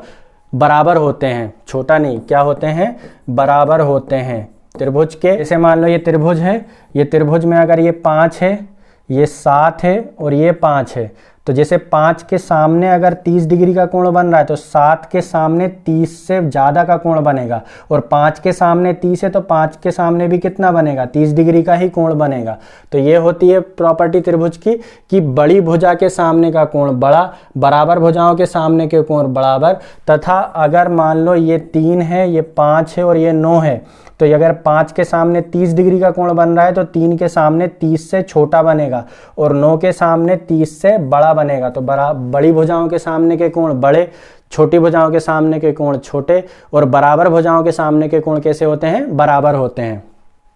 Speaker 1: बराबर होते हैं। छोटा नहीं, क्या होते हैं, बराबर होते हैं। त्रिभुज के जैसे मान लो ये त्रिभुज है, ये त्रिभुज में अगर ये 5 है, ये 7 है और ये 5 है, तो जैसे 5 के सामने अगर 30 डिग्री का कोण बन रहा है तो 7 के सामने 30 से ज़्यादा का कोण बनेगा, और 5 के सामने 30 है तो 5 के सामने भी कितना बनेगा, 30 डिग्री का ही कोण बनेगा। तो ये होती है प्रॉपर्टी त्रिभुज की कि बड़ी भुजा के सामने का कोण बड़ा, बराबर भुजाओं के सामने के कोण बराबर, तथा अगर मान लो ये 3 है, ये 5 है और ये 9 है, तो अगर 5 के सामने 30 डिग्री का कोण बन रहा है तो 3 के सामने 30 से छोटा बनेगा और 9 के सामने 30 से बड़ा बनेगा। तो बड़ी भुजाओं के सामने के कोण बड़े, छोटी भुजाओं के सामने के कोण छोटे, और बराबर भुजाओं के सामने के कोण कैसे होते हैं, बराबर होते हैं।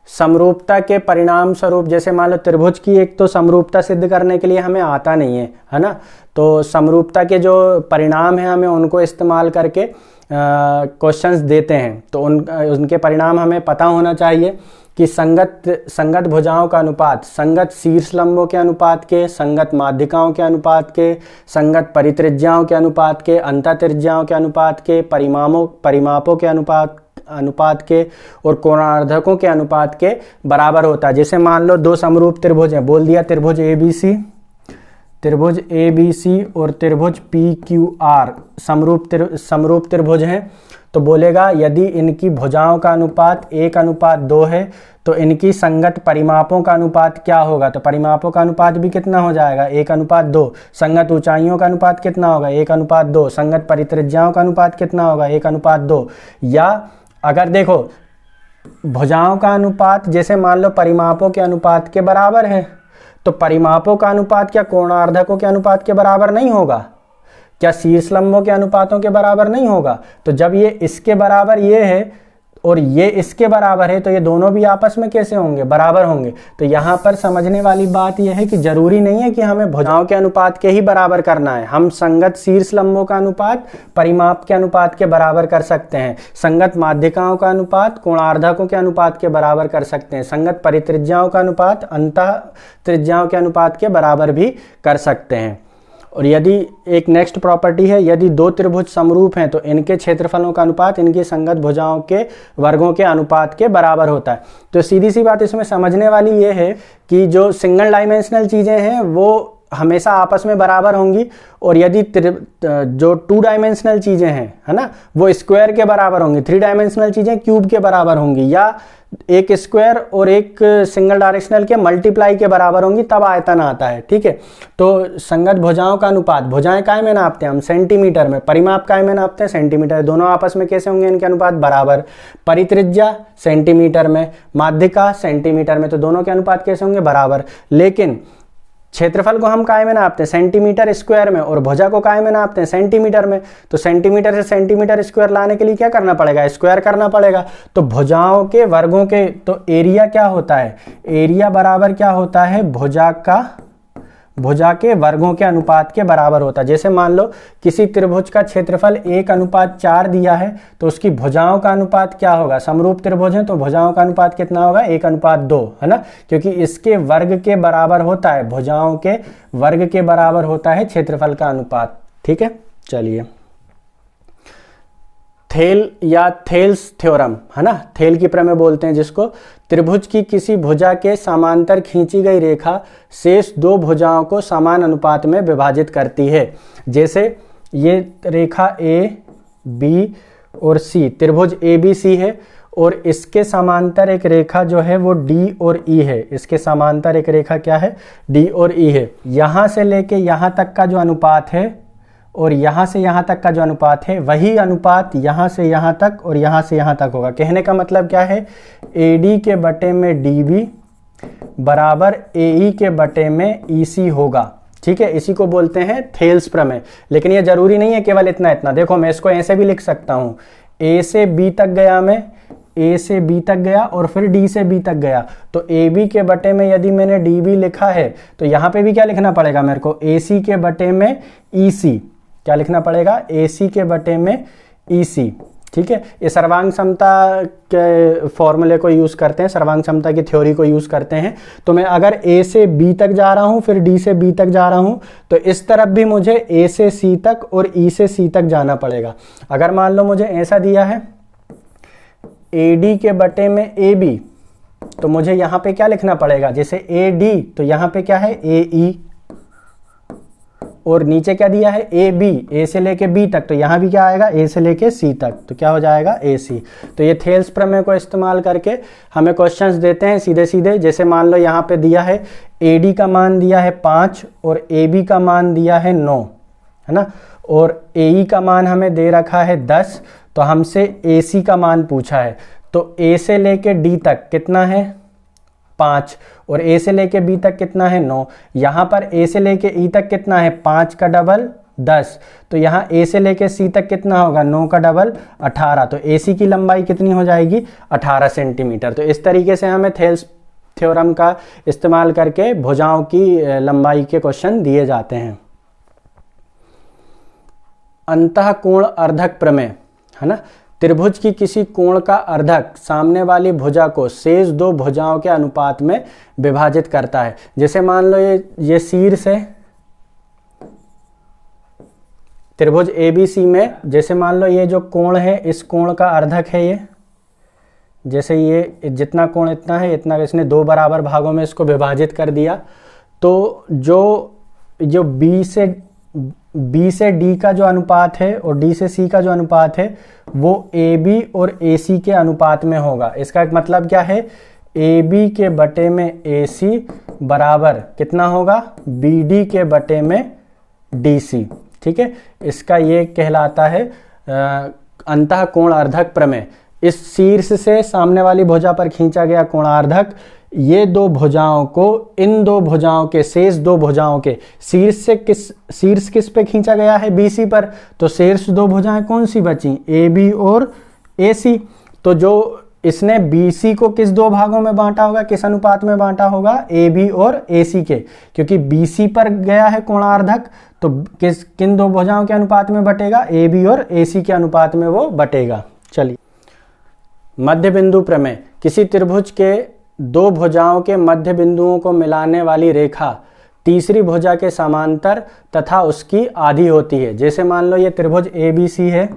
Speaker 1: समरूपता के परिणाम स्वरूप, जैसे मान लो त्रिभुज की एक तो समरूपता सिद्ध करने के लिए हमें आता नहीं है ना, तो समरूपता के जो परिणाम हैं हमें उनको इस्तेमाल करके क्वेश्चंस देते हैं, तो उनके परिणाम हमें पता होना चाहिए कि संगत भुजाओं का अनुपात संगत शीर्ष लंबों के अनुपात के, संगत माध्यिकाओं के अनुपात के, संगत परित्रिज्याओं के अनुपात के, अंतःत्रिज्याओं के अनुपात के, परिमापों के अनुपात के और कोणार्धकों के अनुपात के बराबर होता है। जैसे मान लो दो समरूप त्रिभुज हैं, बोल दिया त्रिभुज ABC और त्रिभुज PQR समरूप त्रिभुज हैं, तो बोलेगा यदि इनकी भुजाओं का अनुपात 1:2 है तो इनकी संगत परिमापों का अनुपात क्या होगा, तो परिमापों का अनुपात भी कितना हो जाएगा, 1:2। संगत ऊंचाइयों का अनुपात कितना होगा, 1:2। संगत परित्रिज्याओं का अनुपात कितना होगा, 1:2। या अगर देखो भुजाओं का अनुपात जैसे मान लो परिमापों के अनुपात के बराबर है, तो परिमापों का अनुपात क्या कोणार्धकों के अनुपात के बराबर नहीं होगा, क्या शीर्ष लंबों के अनुपातों के बराबर नहीं होगा। तो जब ये इसके बराबर ये है और ये इसके बराबर है तो ये दोनों भी आपस में कैसे होंगे, बराबर होंगे। तो यहाँ पर समझने वाली बात यह है कि जरूरी नहीं है कि हमें भुजाओं के अनुपात के ही बराबर करना है, हम संगत शीर्ष लंबों का अनुपात परिमाप के अनुपात के बराबर कर सकते हैं, संगत माध्यिकाओं का अनुपात कोणार्धकों के अनुपात के बराबर कर सकते हैं, संगत परित्रिज्याओं का अनुपात अंतः त्रिज्याओं के अनुपात के बराबर भी कर सकते हैं। और यदि एक नेक्स्ट प्रॉपर्टी है, यदि दो त्रिभुज समरूप हैं तो इनके क्षेत्रफलों का अनुपात इनकी संगत भुजाओं के वर्गों के अनुपात के बराबर होता है। तो सीधी सी बात इसमें समझने वाली ये है कि जो सिंगल डायमेंशनल चीज़ें हैं वो हमेशा आपस में बराबर होंगी, और यदि जो 2 डायमेंशनल चीज़ें हैं है ना वो स्क्वायर के बराबर होंगी, 3 डायमेंशनल चीज़ें क्यूब के बराबर होंगी, या एक स्क्वायर और एक सिंगल डायरेक्शनल के मल्टीप्लाई के बराबर होंगी तब आयतन आता है, ठीक है। तो संगत भुजाओं का अनुपात, भुजाएं काय में नापते हैं हम, सेंटीमीटर में, परिमाप काय में नापते हैं, सेंटीमीटर, दोनों आपस में कैसे होंगे इनके अनुपात, बराबर। परित्रिज्या सेंटीमीटर में, माध्यिका सेंटीमीटर में, तो दोनों के अनुपात कैसे होंगे, बराबर। लेकिन क्षेत्रफल को हम काय में नापते हैं, सेंटीमीटर स्क्वायर में, और भुजा को काय में नापते हैं, सेंटीमीटर में। तो सेंटीमीटर से सेंटीमीटर स्क्वायर लाने के लिए क्या करना पड़ेगा, स्क्वायर करना पड़ेगा। तो भुजाओं के वर्गों के, तो एरिया क्या होता है, एरिया बराबर क्या होता है, भुजा के वर्गों के अनुपात के बराबर होता है। जैसे मान लो किसी त्रिभुज का क्षेत्रफल 1:4 दिया है, तो उसकी भुजाओं का अनुपात क्या होगा, समरूप त्रिभुज है तो भुजाओं का अनुपात कितना होगा, 1:2, है ना, क्योंकि इसके वर्ग के बराबर होता है, भुजाओं के वर्ग के बराबर होता है क्षेत्रफल का अनुपात, ठीक है। चलिए, थेल या थेल्स थ्योरम, है ना, थेल की प्रमेय बोलते हैं जिसको, त्रिभुज की किसी भुजा के समांतर खींची गई रेखा शेष दो भुजाओं को समान अनुपात में विभाजित करती है। जैसे ये रेखा ए बी और सी, त्रिभुज ए बी सी है, और इसके समांतर एक रेखा जो है वो डी और ई है, इसके समांतर एक रेखा क्या है, डी और ई है। यहां से लेके यहां तक का जो अनुपात है और यहाँ से यहाँ तक का जो अनुपात है, वही अनुपात यहाँ से यहाँ तक और यहाँ से यहाँ तक होगा। कहने का मतलब क्या है, AD के बटे में DB बराबर AE के बटे में EC होगा, ठीक है। इसी को बोलते हैं थेल्स प्रमेय। लेकिन ये जरूरी नहीं है केवल इतना इतना, देखो मैं इसको ऐसे भी लिख सकता हूँ, A से B तक गया मैं, A से B तक गया और फिर D से B तक गया, तो AB के बटे में यदि मैंने DB लिखा है तो यहाँ पे भी क्या लिखना पड़ेगा मेरे को, AC के बटे में EC, क्या लिखना पड़ेगा, AC के बटे में EC, ठीक है। ये सर्वांग समता के फॉर्मूले को यूज करते हैं, सर्वांग समता की थ्योरी को यूज करते हैं। तो मैं अगर A से B तक जा रहा हूं फिर D से B तक जा रहा हूं, तो इस तरफ भी मुझे A से C तक और E से C तक जाना पड़ेगा। अगर मान लो मुझे ऐसा दिया है AD के बटे में AB, तो मुझे यहाँ पे क्या लिखना पड़ेगा, जैसे AD तो यहाँ पे क्या है AE, और नीचे क्या दिया है AB, A से लेके B तक, तो यहाँ भी क्या आएगा A से लेके C तक, तो क्या हो जाएगा AC। तो ये थेल्स प्रमेय को इस्तेमाल करके हमें क्वेश्चंस देते हैं सीधे सीधे। जैसे मान लो यहाँ पे दिया है AD का मान दिया है 5 और AB का मान दिया है 9, है ना, और AE का मान हमें दे रखा है 10, तो हमसे AC का मान पूछा है। तो A से लेके D तक कितना है 5 और A से लेके B तक कितना है 9, यहाँ पर A से लेके E तक कितना है 5 का डबल 10, तो यहाँ A से लेके C तक कितना होगा 9 का डबल 18, तो AC की लंबाई कितनी हो जाएगी 18 सेंटीमीटर। तो इस तरीके से हमें थेल्स थ्योरम का इस्तेमाल करके भुजाओं की लंबाई के क्वेश्चन दिए जाते हैं। अंतःकोण अर्धक प्रमेय, है ना, त्रिभुज की किसी कोण का अर्धक सामने वाली भुजा को शेष दो भुजाओं के अनुपात में विभाजित करता है। जैसे मान लो ये शीर्ष है त्रिभुज ABC में, जैसे मान लो ये जो कोण है इस कोण का अर्धक है ये, जैसे ये जितना कोण इतना है इतना, इसने दो बराबर भागों में इसको विभाजित कर दिया, तो जो B से D का जो अनुपात है और D से C का जो अनुपात है वो AB और AC के अनुपात में होगा। इसका मतलब क्या है, AB के बटे में AC बराबर कितना होगा, BD के बटे में DC, ठीक है। इसका ये कहलाता है अंतःकोण अर्धक प्रमेय। इस शीर्ष से सामने वाली भुजा पर खींचा गया कोणार्धक ये दो भुजाओं को इन दो भुजाओं के शेष दो भुजाओं के शीर्ष किस पे खींचा गया है, BC पर, तो शेष दो भुजाएं कौन सी बची, AB और AC। तो जो इसने BC को किस दो भागों में बांटा होगा, किस अनुपात में बांटा होगा, AB और AC के, क्योंकि BC पर गया है कोणार्धक तो किन दो भुजाओं के अनुपात में बटेगा, AB और AC के अनुपात में वो बटेगा। चलिए, मध्य बिंदु प्रमेय। किसी त्रिभुज के दो भुजाओं के मध्य बिंदुओं को मिलाने वाली रेखा तीसरी भुजा के समांतर तथा उसकी आधी होती है। जैसे मान लो ये त्रिभुज ABC है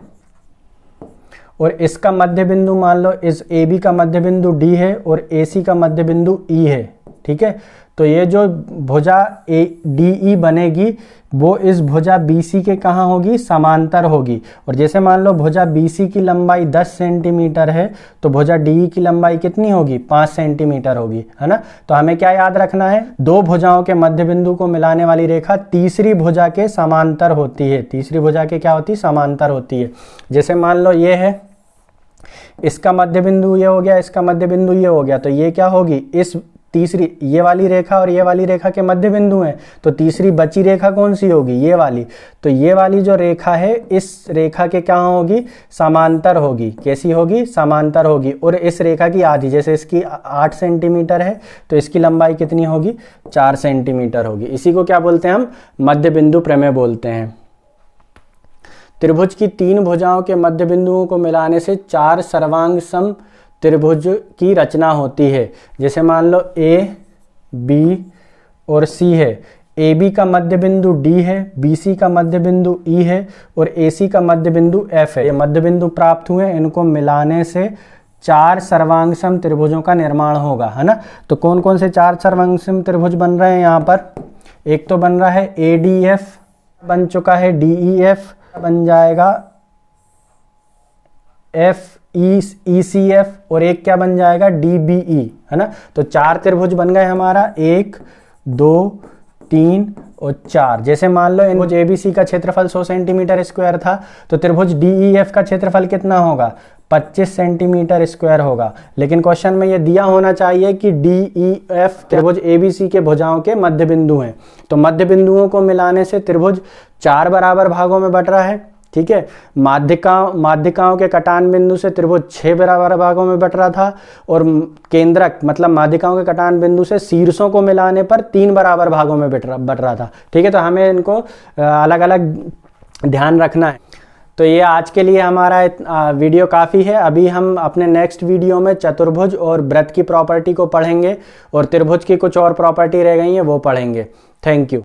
Speaker 1: और इसका मध्य बिंदु मान लो इस AB का मध्य बिंदु D है और AC का मध्य बिंदु E है, ठीक है। तो ये जो भुजा ADE बनेगी वो इस भुजा BC के कहाँ होगी, समांतर होगी। और जैसे मान लो भुजा BC की लंबाई 10 सेंटीमीटर है तो भुजा DE की लंबाई कितनी होगी, 5 सेंटीमीटर होगी, है ना। तो हमें क्या याद रखना है, दो भुजाओं के मध्य बिंदु को मिलाने वाली रेखा तीसरी भुजा के समांतर होती है। तीसरी भुजा के क्या होती है, समांतर होती है। जैसे मान लो ये है, इसका मध्य बिंदु ये हो गया, इसका मध्य बिंदु ये हो गया, तो ये क्या होगी, इस तीसरी ये वाली रेखा और ये वाली रेखा के मध्य बिंदु हैं, तो तीसरी बची रेखा कौन सी होगी, ये वाली। तो ये वाली जो रेखा है इस रेखा के क्या होगी, समांतर होगी। कैसी होगी, समांतर होगी। और इस रेखा की आधी, जैसे इसकी 8 सेंटीमीटर है तो इसकी लंबाई कितनी होगी, 4 सेंटीमीटर होगी। इसी को क्या बोलते हैं हम, मध्य बिंदु प्रमेय बोलते हैं। त्रिभुज की तीन भुजाओं के मध्य बिंदुओं को मिलाने से 4 सर्वांग सम त्रिभुज की रचना होती है। जैसे मान लो A, B और C है। AB का मध्य बिंदु D है, BC का मध्य बिंदु E है और AC का मध्य बिंदु F है। ये मध्य बिंदु प्राप्त हुए, इनको मिलाने से 4 सर्वांग सम त्रिभुजों का निर्माण होगा, है ना। तो कौन कौन से 4 सर्वांग सम त्रिभुज बन रहे हैं यहाँ पर, एक तो बन रहा है ADF, बन चुका है DEF, बन जाएगा FECF और एक क्या बन जाएगा, DBE, है ना। तो 4 त्रिभुज बन गए हमारा, 1 2 3 और 4। जैसे मान लो त्रिभुज ABC का क्षेत्रफल 100 सेंटीमीटर स्क्वायर था तो त्रिभुज DEF का क्षेत्रफल कितना होगा, 25 सेंटीमीटर स्क्वायर होगा। लेकिन क्वेश्चन में ये दिया होना चाहिए कि DEF त्रिभुज ABC के भुजाओं के मध्य बिंदु हैं। तो मध्य बिंदुओं को मिलाने से त्रिभुज 4 बराबर भागों में बट रहा है, ठीक है। माध्यिकाओं के कटान बिंदु से त्रिभुज 6 बराबर भागों में बट रहा था और केंद्रक मतलब माध्यिकाओं के कटान बिंदु से शीर्षों को मिलाने पर 3 बराबर भागों में बट रहा था, ठीक है। तो हमें इनको अलग अलग ध्यान रखना है। तो ये आज के लिए हमारा वीडियो काफ़ी है। अभी हम अपने नेक्स्ट वीडियो में चतुर्भुज और वृत्त की प्रॉपर्टी को पढ़ेंगे और त्रिभुज की कुछ और प्रॉपर्टी रह गई हैं वो पढ़ेंगे। Thank you.